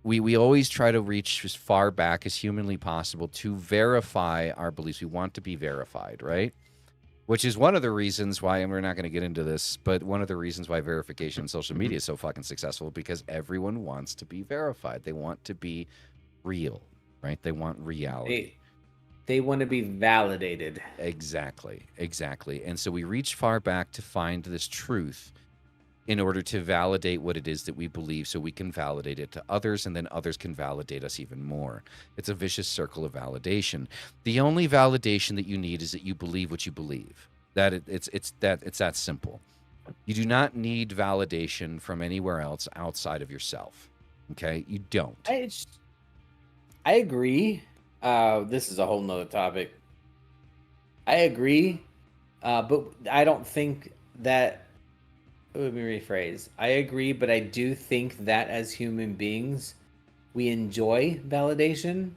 we always try to reach as far back as humanly possible to verify our beliefs. We want to be verified, right? Which is one of the reasons why, and we're not going to get into this, but one of the reasons why verification on social media is so fucking successful, because everyone wants to be verified. They want to be real, right? They want reality. They want to be validated. Exactly. And so we reach far back to find this truth in order to validate what it is that we believe, so we can validate it to others, and then others can validate us even more. It's a vicious circle of validation. The only validation that you need is that you believe what you believe. That it's that simple. You do not need validation from anywhere else outside of yourself. Okay? You don't. I agree. This is a whole nother topic. I agree, but I don't think that. Let me rephrase. I agree, but I do think that as human beings, we enjoy validation,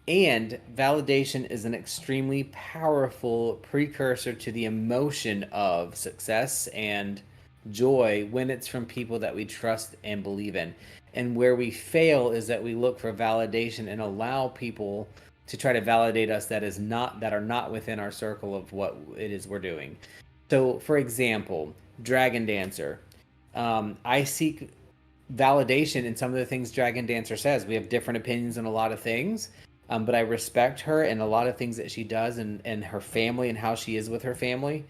and validation is an extremely powerful precursor to the emotion of success and joy when it's from people that we trust and believe in. And where we fail is that we look for validation and allow people to try to validate us that are not within our circle of what it is we're doing. So, for example, Dragon Dancer. I seek validation in some of the things Dragon Dancer says. We have different opinions on a lot of things, but I respect her and a lot of things that she does, and her family and how she is with her family.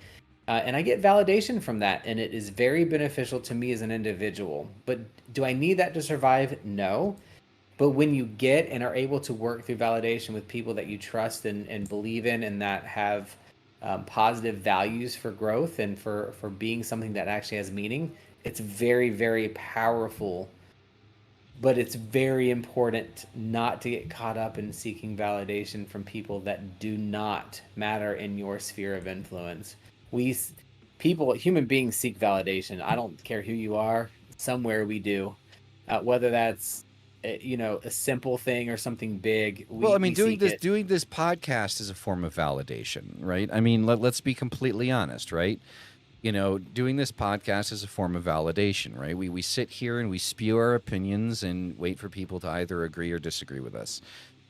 And I get validation from that, and it is very beneficial to me as an individual. But do I need that to survive? No. But when you get and are able to work through validation with people that you trust and believe in and that have positive values for growth and for being something that actually has meaning, it's very, very powerful. But it's very important not to get caught up in seeking validation from people that do not matter in your sphere of influence. We people, human beings seek validation. I don't care who you are. Somewhere we do, whether that's a simple thing or something big. Well, I mean, We seek it. doing this podcast is a form of validation, right? I mean, let's be completely honest, right? Doing this podcast is a form of validation, right? We sit here and we spew our opinions and wait for people to either agree or disagree with us.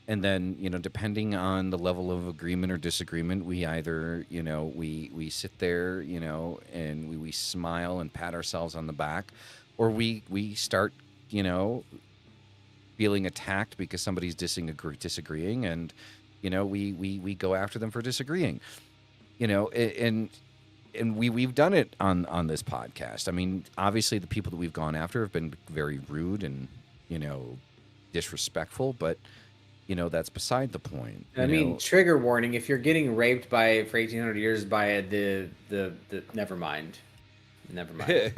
And then, depending on the level of agreement or disagreement, we either, we sit there, and we smile and pat ourselves on the back, or we start, you know, feeling attacked because somebody's disagreeing, and we go after them for disagreeing. And we've done it on this podcast. I mean, obviously the people that we've gone after have been very rude and disrespectful, but that's beside the point. I mean, trigger warning: if you're getting raped for 1,800 years by the never mind, never mind.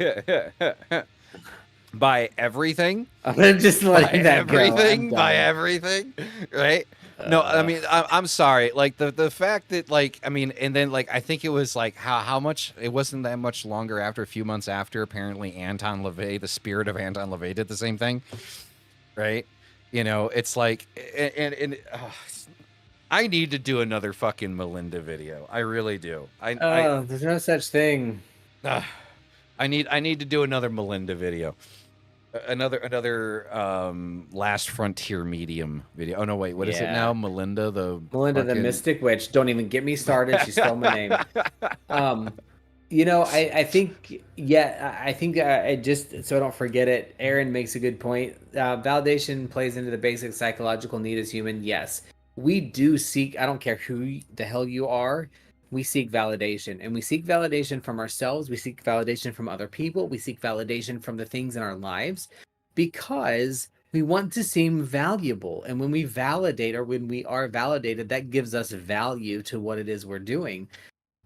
By everything. I'm just letting that everything, go. by everything, right? No, I mean, I'm sorry. Like the fact that I mean, and then I think it was how much, it wasn't that much longer after, a few months after, apparently Anton LaVey, the spirit of Anton LaVey, did the same thing, right? It's I need to do another fucking Melinda video. I really do. There's no such thing. I need to do another Melinda video. Another Last Frontier Medium video. Oh no, wait, what is it now? Melinda the Mystic Witch. Don't even get me started. She stole my name. I think I just, so I don't forget it. Aaron makes a good point. Validation plays into the basic psychological need as human. Yes, we do seek. I don't care who the hell you are. We seek validation, and we seek validation from ourselves. We seek validation from other people. We seek validation from the things in our lives because we want to seem valuable. And when we validate, or when we are validated, that gives us value to what it is we're doing.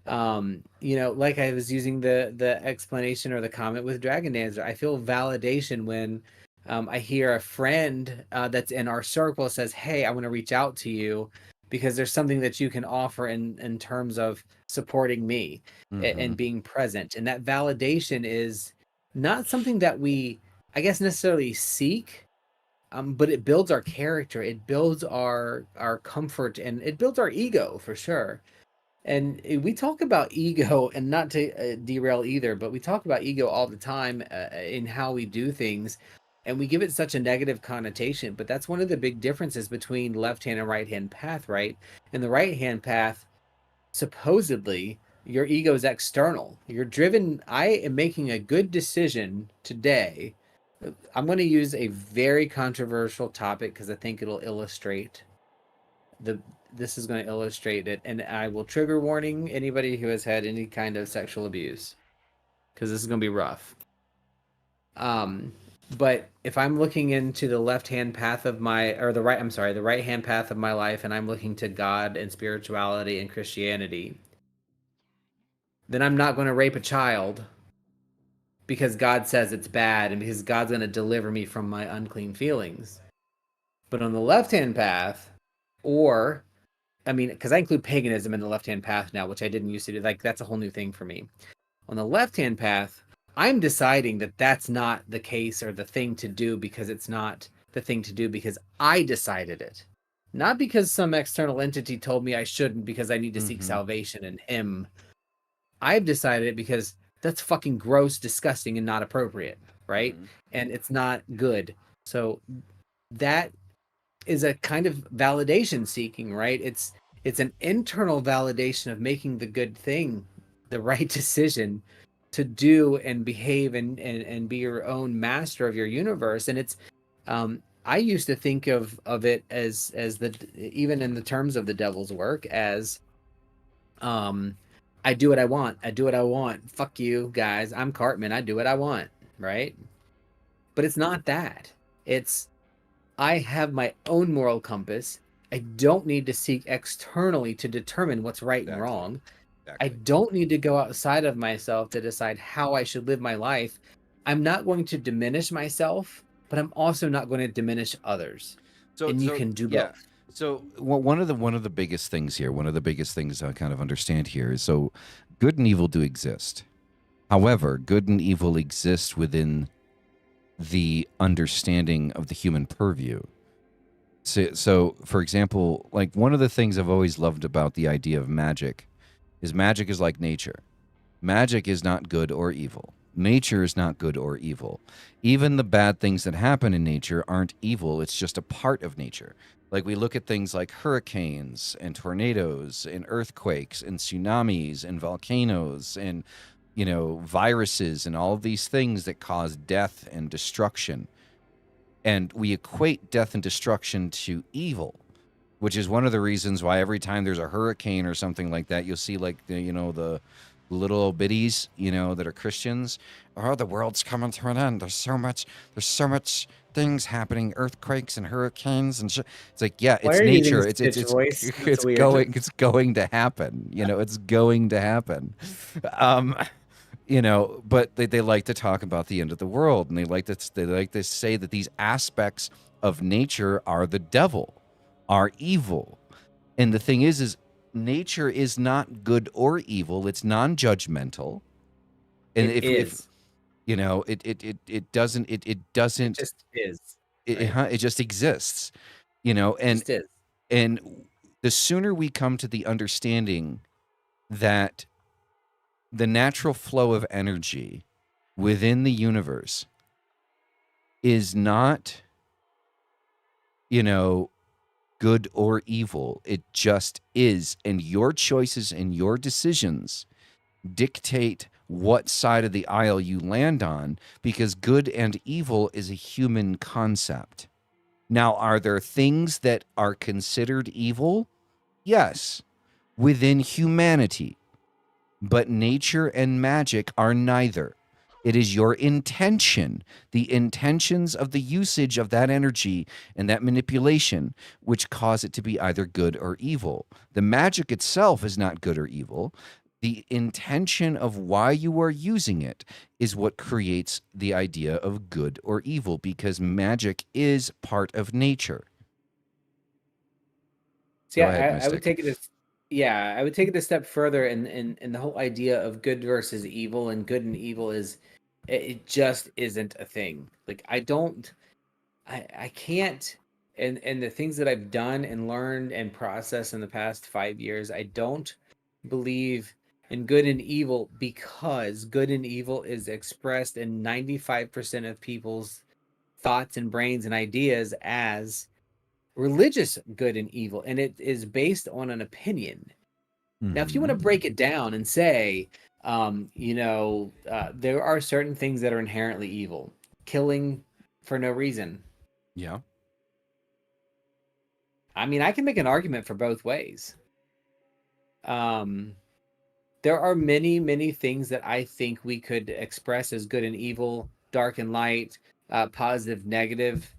Like I was using the explanation or the comment with Dragon Dancer, I feel validation when I hear a friend that's in our circle says, "Hey, I want to reach out to you because there's something that you can offer in terms of supporting me and being present." And that validation is not something that we, I guess, necessarily seek, but it builds our character, it builds our comfort, and it builds our ego for sure. And we talk about ego, and not to derail either, but we talk about ego all the time in how we do things, and we give it such a negative connotation. But that's one of the big differences between left hand and right hand path, right? In the right hand path, supposedly your ego is external. You're driven. I am making a good decision today. I'm going to use a very controversial topic because I think it'll illustrate this is going to illustrate it, and I will trigger warning anybody who has had any kind of sexual abuse, because this is going to be rough. But if I'm looking into the left hand path of the right hand path of my life, and I'm looking to God and spirituality and Christianity, then I'm not going to rape a child because God says it's bad and because God's going to deliver me from my unclean feelings. But on the left hand path, or because I include paganism in the left-hand path now, which I didn't used to do. That's a whole new thing for me. On the left-hand path, I'm deciding that that's not the case or the thing to do, because it's not the thing to do because I decided it. Not because some external entity told me I shouldn't, because I need to seek salvation in him. I've decided it because that's fucking gross, disgusting, and not appropriate, right? And it's not good. So that is a kind of validation seeking, right? It's an internal validation of making the good thing, the right decision to do and behave and be your own master of your universe. And it's I used to think of it as even in the terms of the devil's work, as I do what I want. Fuck you guys. I'm Cartman. I do what I want, right? But it's not that. It's I have my own moral compass. I don't need to seek externally to determine what's right and Exactly. wrong. I Exactly. don't need to go outside of myself to decide how I should live my life. I'm not going to diminish myself, but I'm also not going to diminish others. So And you so can do yeah. both. So one of the biggest things here, one of the biggest things I kind of understand here is so good and evil do exist. However, good and evil exist within the understanding of the human purview. So, for example, like one of the things I've always loved about the idea of magic is like nature. Magic is not good or evil. Nature is not good or evil. Even the bad things that happen in nature aren't evil, it's just a part of nature. Like we look at things like hurricanes and tornadoes and earthquakes and tsunamis and volcanoes and viruses and all of these things that cause death and destruction. And we equate death and destruction to evil, which is one of the reasons why every time there's a hurricane or something like that, you'll see like the little biddies, that are Christians. Oh, the world's coming to an end. There's so much things happening, earthquakes and hurricanes and shit. It's like, yeah, Why it's are you using a nature. It's it's Stitch it's voice? That's it's weird. going to happen. It's going to happen. Um, but they like to talk about the end of the world, and they like to say that these aspects of nature are the devil, are evil. And the thing is nature is not good or evil. It's non-judgmental. And It if is. it doesn't It just is. Right? it just exists. You know, It and just is. and the sooner we come to the understanding that the natural flow of energy within the universe is not, you know, good or evil. It just is. And your choices and your decisions dictate what side of the aisle you land on, because good and evil is a human concept. Now, are there things that are considered evil? Yes, within humanity. But nature and magic are neither. It is your intention, the intentions of the usage of that energy and that manipulation, which cause it to be either good or evil. The magic itself is not good or evil. The intention of why you are using it is what creates the idea of good or evil, because magic is part of nature. See, Go ahead, I would Mystic. take it as yeah, I would take it a step further in the whole idea of good versus evil, and good and evil is it just isn't a thing. Like I can't, and the things that I've done and learned and processed in the past 5 years, I don't believe in good and evil, because good and evil is expressed in 95% of people's thoughts and brains and ideas as religious good and evil, and it is based on an opinion. Now, if you want Mm-hmm. to break it down and say, there are certain things that are inherently evil, killing for no reason. Yeah. I mean, I can make an argument for both ways. Um, there are many, many things that I think we could express as good and evil, dark and light, positive, negative.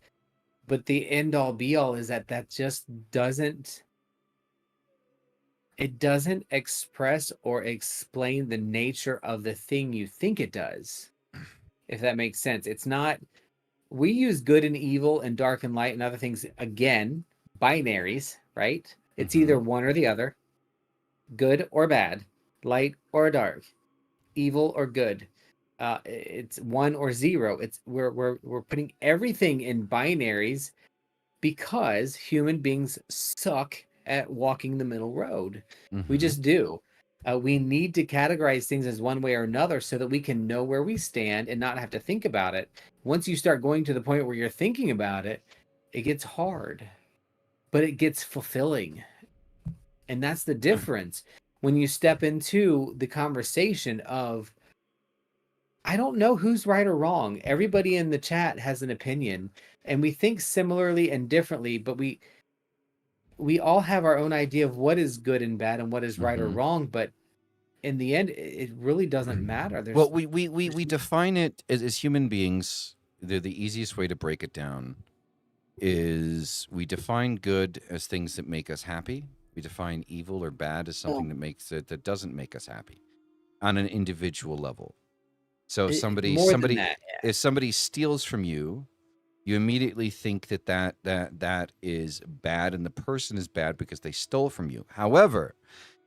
But the end all be all is that just doesn't express or explain the nature of the thing you think it does, if that makes sense. It's not, we use good and evil and dark and light and other things, again, binaries, right? It's Mm-hmm. either one or the other, good or bad, light or dark, evil or good. It's one or zero. It's we're putting everything in binaries because human beings suck at walking the middle road. We Mm-hmm. just do. We need to categorize things as one way or another so that we can know where we stand and not have to think about it. Once you start going to the point where you're thinking about it, it gets hard, but it gets fulfilling. And that's the difference when you step into the conversation of, I don't know who's right or wrong. Everybody in the chat has an opinion, and we think similarly and differently, but we all have our own idea of what is good and bad and what is right or Mm-hmm. wrong, but in the end it really doesn't matter. Well, there's we there's define it as human beings. The easiest way to break it down is we define good as things that make us happy. We define evil or bad as something Well, that doesn't make us happy on an individual level. So more than that. if somebody steals from you, you immediately think that is bad and the person is bad because they stole from you. However,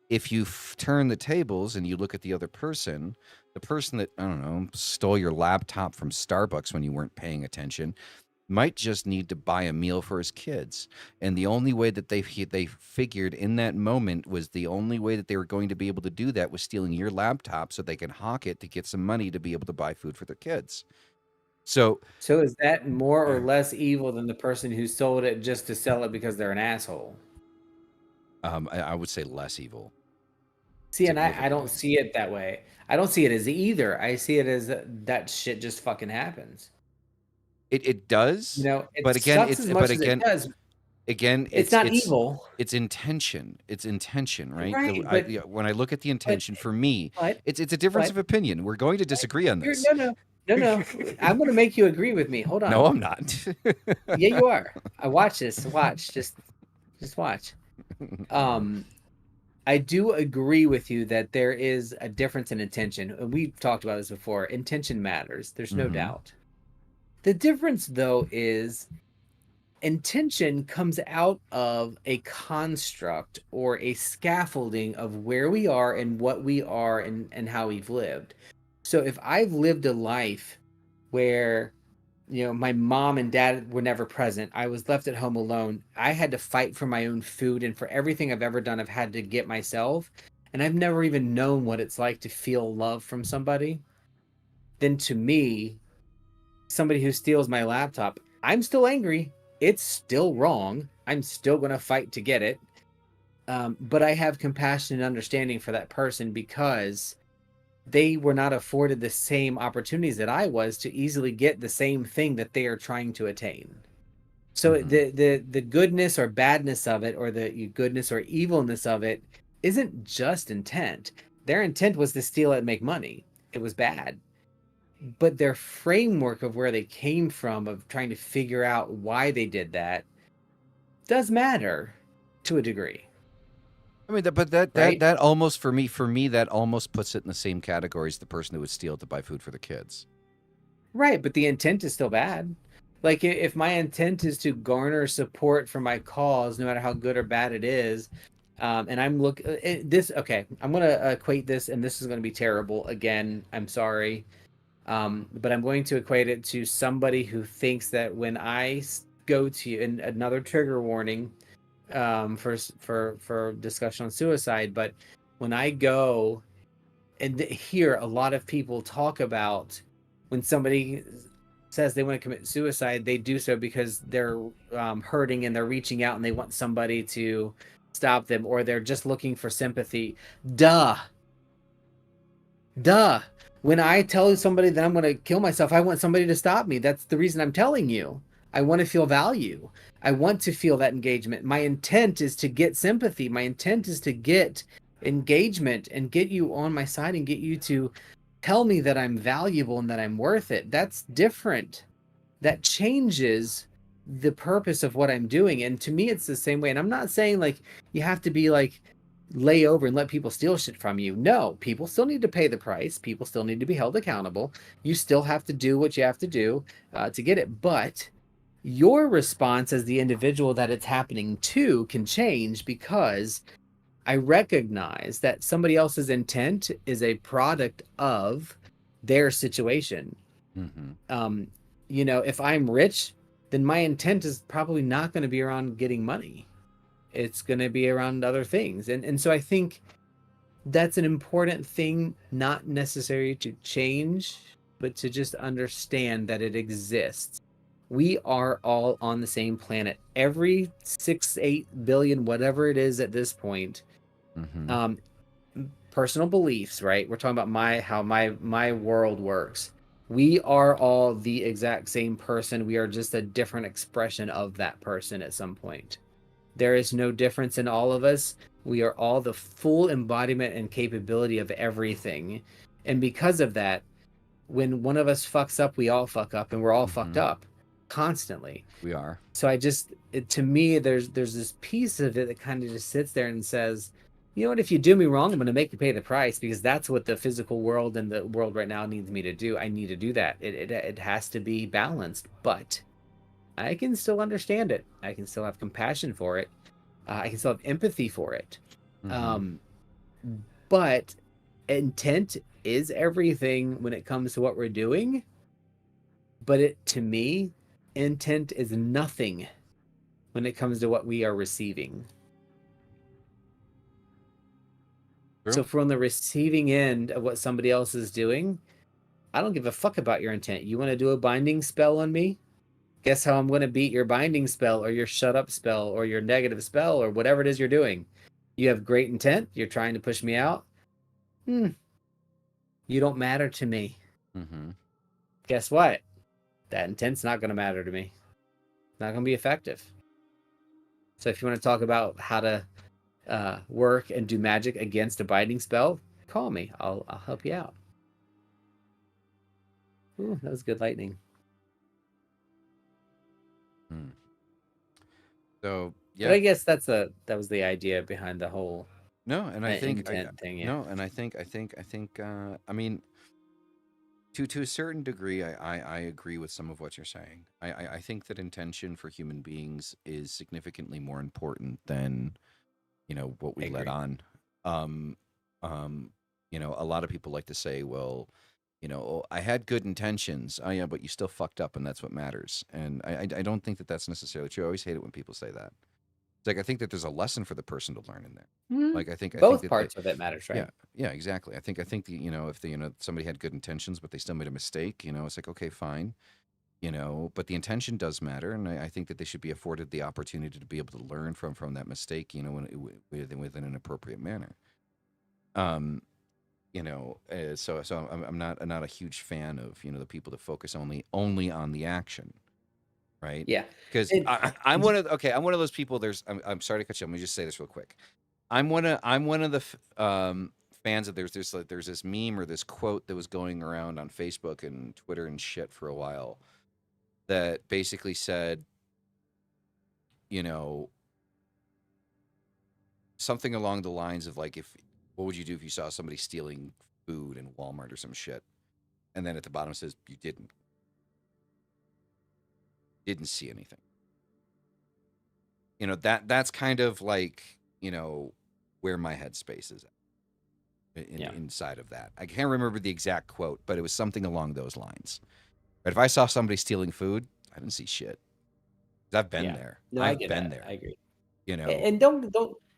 if you turn the tables and you look at the person that, I don't know, stole your laptop from Starbucks when you weren't paying attention might just need to buy a meal for his kids. And the only way that they figured in that moment was the only way that they were going to be able to do that was stealing your laptop so they can hawk it to get some money to be able to buy food for their kids. So So is that more or less evil than the person who sold it just to sell it because they're an asshole? I would say less evil, See, and I don't significantly. see it that way. I don't see it as either. I see it as that shit just fucking happens. It You does, know, it but again, sucks as much as it does. It's not evil, it's intention. It's intention, right? right? Yeah, when I look at the But intention, for me, but it's a difference but of opinion. We're going to disagree on you're this. no. I'm gonna make you agree with me. Hold No, on. I'm not. Yeah, you are. I watch this. Watch. Just watch. Um, I do agree with you that there is a difference in intention. And we've talked about this before. Intention matters. There's no Hmm. doubt. The difference, though, is intention comes out of a construct or a scaffolding of where we are and what we are and how we've lived. So if I've lived a life where my mom and dad were never present. I was left at home alone. I had to fight for my own food, and for everything I've ever done, I've had to get myself. And I've never even known what it's like to feel love from somebody. Then to me, somebody who steals my laptop, I'm still angry. It's still wrong. I'm still going to fight to get it. But I have compassion and understanding for that person because they were not afforded the same opportunities that I was to easily get the same thing that they are trying to attain. So Hmm. the goodness or badness of it, or the goodness or evilness of it, isn't just intent. Their intent was to steal it and make money. It was bad. But their framework of where they came from, of trying to figure out why they did that, does matter to a degree, I mean, but that right? that almost for me that almost puts it in the same category as the person who would steal to buy food for the kids. Right, but the intent is still bad. Like if my intent is to garner support for my cause, no matter how good or bad it is, and I'm this okay, I'm gonna equate this, and this is gonna be terrible. Again, I'm sorry, but I'm going to equate it to somebody who thinks that when I go to and another trigger warning, for discussion on suicide, but when I go and hear a lot of people talk about when somebody says they want to commit suicide, they do so because they're hurting and they're reaching out and they want somebody to stop them, or they're just looking for sympathy. Duh. Duh. When I tell somebody that I'm going to kill myself, I want somebody to stop me. That's the reason I'm telling you. I want to feel value. I want to feel that engagement. My intent is to get sympathy. My intent is to get engagement and get you on my side and get you to tell me that I'm valuable and that I'm worth it. That's different. That changes the purpose of what I'm doing. And to me, it's the same way. And I'm not saying like you have to be like lay over and let people steal shit from you. No, people still need to pay the price. People still need to be held accountable. You still have to do what you have to do to get it. But your response as the individual that it's happening to can change because I recognize that somebody else's intent is a product of their situation. Hmm. Um, if I'm rich, then my intent is probably not going to be around getting money. It's going to be around other things. And so I think that's an important thing, not necessary to change, but to just understand that it exists. We are all on the same planet. Every 8 billion, whatever it is at this point, Hmm. um, personal beliefs, right? We're talking about how my world works. We are all the exact same person. We are just a different expression of that person at some point. There is no difference in all of us. We are all the full embodiment and capability of everything. And because of that, when one of us fucks up, we all fuck up and we're all fucked Hmm. up. constantly. We are. So to me, there's this piece of it that kind of just sits there and says, you know what, if you do me wrong, I'm going to make you pay the price, because that's what the physical world and the world right now needs me to do. I need to do that. It has to be balanced, but I can still understand it. I can still have compassion for it. I can still have empathy for it. Mm-hmm. Um, but intent is everything when it comes to what we're doing. But to me, intent is nothing when it comes to what we are receiving. So True. if we're on the receiving end of what somebody else is doing, I don't give a fuck about your intent. You want to do a binding spell on me? Guess how I'm going to beat your binding spell, or your shut up spell, or your negative spell, or whatever it is you're doing. You have great intent. You're trying to push me out. Hmm. You don't matter to me. Mm-hmm. Guess what? That intent's not going to matter to me. Not going to be effective. So if you want to talk about how to work and do magic against a binding spell, call me. I'll help you out. Ooh, that was good lightning. Mm. So But yeah. I guess that was the idea behind the whole No, and I think I intent thing. Yeah, no, and I think I mean, to a certain degree, I agree with some of what you're saying. I think that intention for human beings is significantly more important than, what I we let agree. on. Um, a lot of people like to say, well, "Oh, I had good intentions." Oh yeah, but you still fucked up, and that's what matters. And I don't think that that's necessarily true. I always hate it when people say that. It's like I think that there's a lesson for the person to learn in there. Mhm. Like I think Both that parts of it matters, yeah, right? yeah, exactly. I think the if somebody had good intentions but they still made a mistake, it's like okay, fine, but the intention does matter, and I think that they should be afforded the opportunity to be able to learn from that mistake, within an appropriate manner. Um, so I'm not a huge fan of the people that focus only on the action, right? Yeah. Because And I'm one of those people. I'm sorry to cut you. Let me just say this real quick. I'm one of the fans of there's this meme or this quote that was going around on Facebook and Twitter and shit for a while that basically said, you know, something along the lines of like, if what would you do if you saw somebody stealing food in Walmart or some shit? And then at the bottom it says you didn't see anything. That's kind of like, where my headspace is yeah, inside of that. I can't remember the exact quote, but it was something along those lines. But if I saw somebody stealing food, I didn't see shit. 'Cause I've been yeah. there. No, I I've get been that. I there. agree. You know. And don't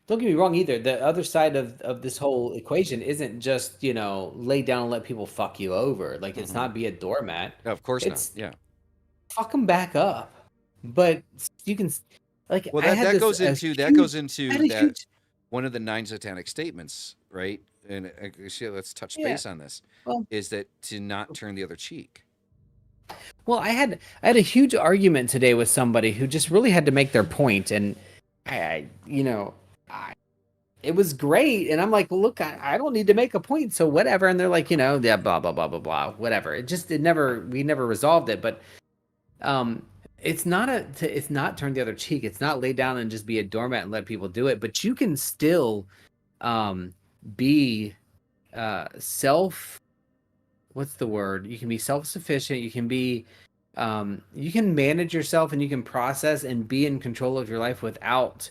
get me wrong either. The other side of this whole equation isn't just, lay down and let people fuck you over. Like, it's Hmm. not be a doormat. No, of course not. It's Yeah. fuck them back up. But you can, like, Well, that goes into I had a that huge, one of the nine satanic statements, right? And actually, let's touch yeah. base on this. Well, Is that to not turn the other cheek? well, I had a huge argument today with somebody who just really had to make their point, and I it was great, and I'm like, well, look, I don't need to make a point, so whatever. And they're like, yeah, blah blah blah blah blah, whatever. We never resolved it, but um, it's not turn the other cheek. It's not lay down and just be a doormat and let people do it, but you can still um be self what's the word? You can be self-sufficient. You can manage yourself, and you can process and be in control of your life without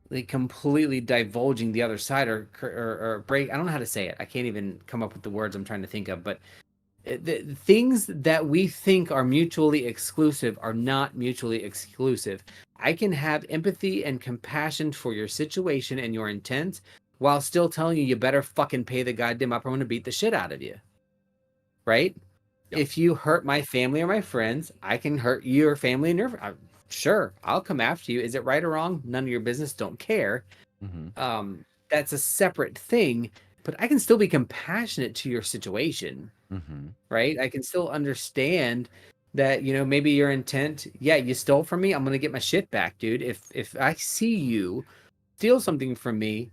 like completely divulging the other side, or break. I don't know how to say it. I can't even come up with the words I'm trying to think of, but the things that we think are mutually exclusive are not mutually exclusive. I can have empathy and compassion for your situation and your intent while still telling you better fucking pay the goddamn up. I'm going to beat the shit out of you, right? Yep. If you hurt my family or my friends, I can hurt your family and sure, I'll come after you. Is it right or wrong? None of your business. Don't care. Mm-hmm. That's a separate thing, but I can still be compassionate to your situation, Mm-hmm. right? I can still understand that, maybe your intent, yeah, you stole from me. I'm going to get my shit back, dude. If I see you steal something from me,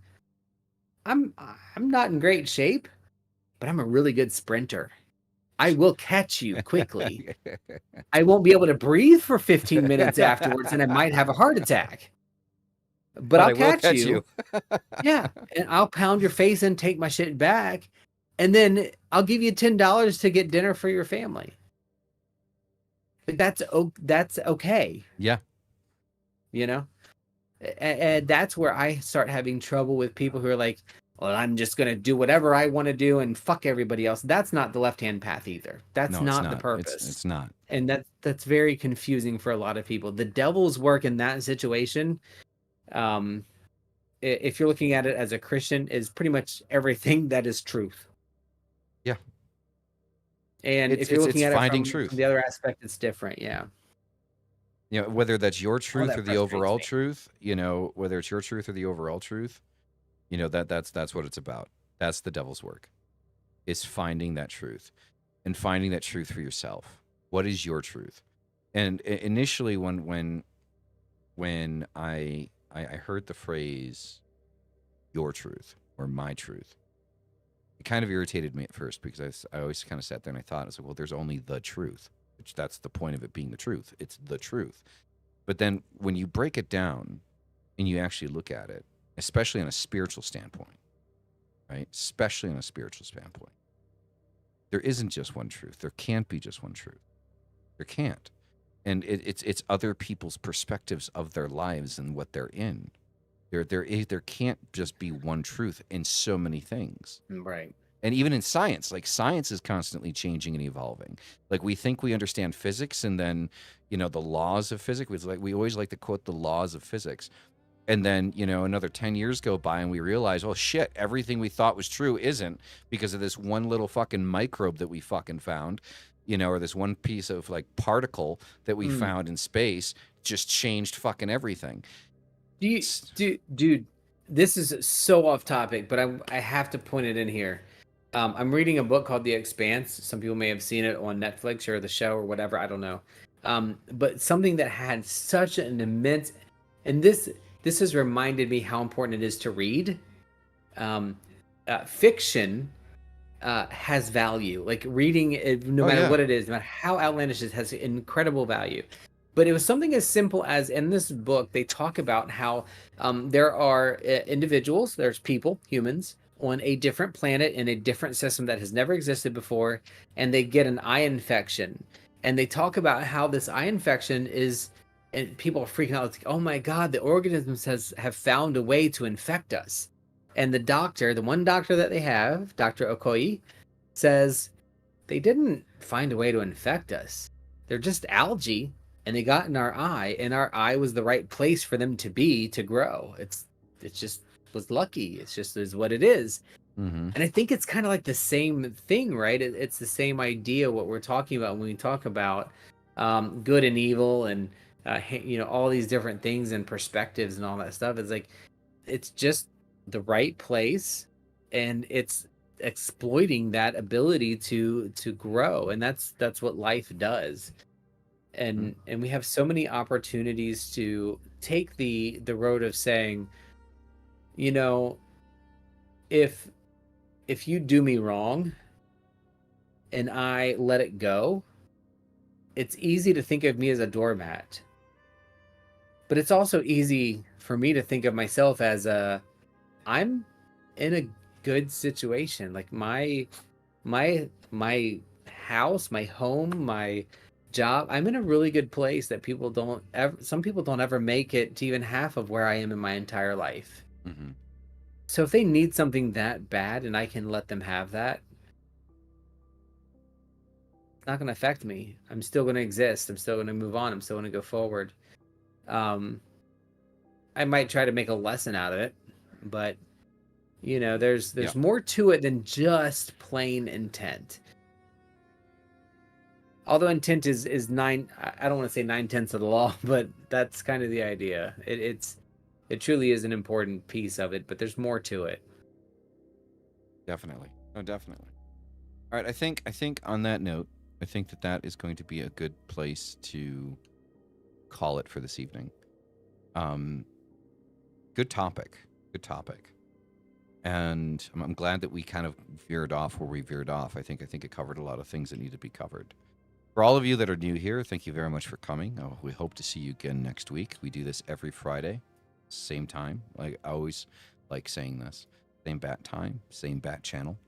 I'm not in great shape, but I'm a really good sprinter. I will catch you quickly. I won't be able to breathe for 15 minutes afterwards, and I might have a heart attack. But But I'll I will catch catch you. you. Yeah, and I'll pound your face and take my shit back, and then I'll give you $10 to get dinner for your family. Like that's okay, Yeah. you know? And that's where I start having trouble with people who are like, well, I'm just going to do whatever I want to do and fuck everybody else. That's not the left-hand path either. That's No, it's not the not. purpose. It's not. And that's very confusing for a lot of people. The devil's work in that situation, um, if you're looking at it as a Christian, is pretty much everything that is truth. Yeah. And It's if you're it's it's looking at it finding from truth. the other aspect, it's different. Yeah. You know, whether that's your Oh, truth or that the frustrates overall me. truth, you know, whether it's your truth or the overall truth, you know, that's what it's about. That's the devil's work. Is finding that truth and finding that truth for yourself. What is your truth? And initially when I heard the phrase your truth or my truth, it kind of irritated me at first because I always kind of sat there and I thought, I was like, well, there's only the truth, which that's the point of it being the truth. It's the truth. But then when you break it down and you actually look at it, especially on a spiritual standpoint, right? Especially on a spiritual standpoint, there isn't just one truth. There can't be just one truth. There can't. And it's other people's perspectives of their lives and what they're in. There can't just be one truth in so many things. Right. And even in science, like science is constantly changing and evolving. Like we think we understand physics, and then you know the laws of physics. We always like to quote the laws of physics, and then you know another 10 years go by and we realize, well, shit, everything we thought was true isn't, because of this one little fucking microbe that we fucking found, you know, or this one piece of like particle that we Mm. found in space just changed fucking everything. Do you, dude, this is so off topic, but I have to point it in here. I'm reading a book called The Expanse. Some people may have seen it on Netflix or the show or whatever. I don't know. But something that had such an immense, and this has reminded me how important it is to read. Um, Fiction has value. Like reading, no Oh matter yeah. what it is, no matter how outlandish it is, has incredible value. But it was something as simple as in this book, they talk about how there are individuals, there's people, humans, on a different planet in a different system that has never existed before, and they get an eye infection. And they talk about how this eye infection is, and people are freaking out. It's like, oh my God, the organisms have found a way to infect us. And the doctor, the one doctor that they have, Dr. Okoye, says they didn't find a way to infect us. They're just algae, and they got in our eye, and our eye was the right place for them to be to grow. It just was lucky. It's just is what it is. Mm-hmm. And I think it's kind of like the same thing, right? It's the same idea what we're talking about when we talk about good and evil and you know, all these different things and perspectives and all that stuff. It's like it's just the right place, and it's exploiting that ability to grow, and that's what life does. And we have so many opportunities to take the road of saying, you know, if you do me wrong and I let it go, it's easy to think of me as a doormat, but it's also easy for me to think of myself as I'm in a good situation. Like my house, my home, my job, I'm in a really good place that people don't ever some people don't ever make it to even half of where I am in my entire life. Mm-hmm. So if they need something that bad and I can let them have that, it's not going to affect me. I'm still going to exist. I'm still going to move on. I'm still going to go forward. Um I might try to make a lesson out of it, but you know, Yeah. there's more to it than just plain intent. Although intent is nine, I don't want to say 9/10 of the law, but that's kind of the idea. It truly is an important piece of it, but there's more to it. Definitely. No, definitely. All right. I think on that note, I think that is going to be a good place to call it for this evening. Um, good topic. Good topic. And I'm glad that we kind of veered off where we veered off. I think it covered a lot of things that need to be covered. For all of you that are new here, thank you very much for coming. Oh, we hope to see you again next week. We do this every Friday, same time. Like I always like saying this. Same bat time, same bat channel.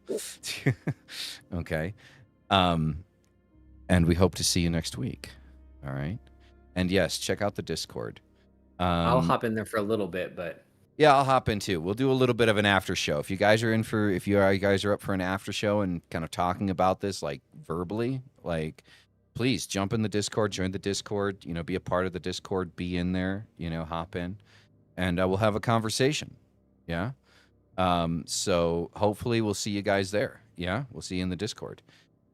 Okay. Um, and we hope to see you next week. All right. And yes, check out the Discord. I'll Um, hop in there for a little bit, but yeah, I'll hop in too. We'll do a little bit of an after show. If you guys are you guys are up for an after show and kind of talking about this like verbally, like please jump in the Discord, join the Discord, be a part of the Discord, be in there, hop in, and we'll have a conversation. Yeah. So hopefully we'll see you guys there. Yeah, we'll see you in the Discord.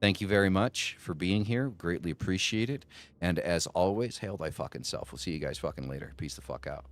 Thank you very much for being here. Greatly appreciate it. And as always, hail thy fucking self. We'll see you guys fucking later. Peace the fuck out.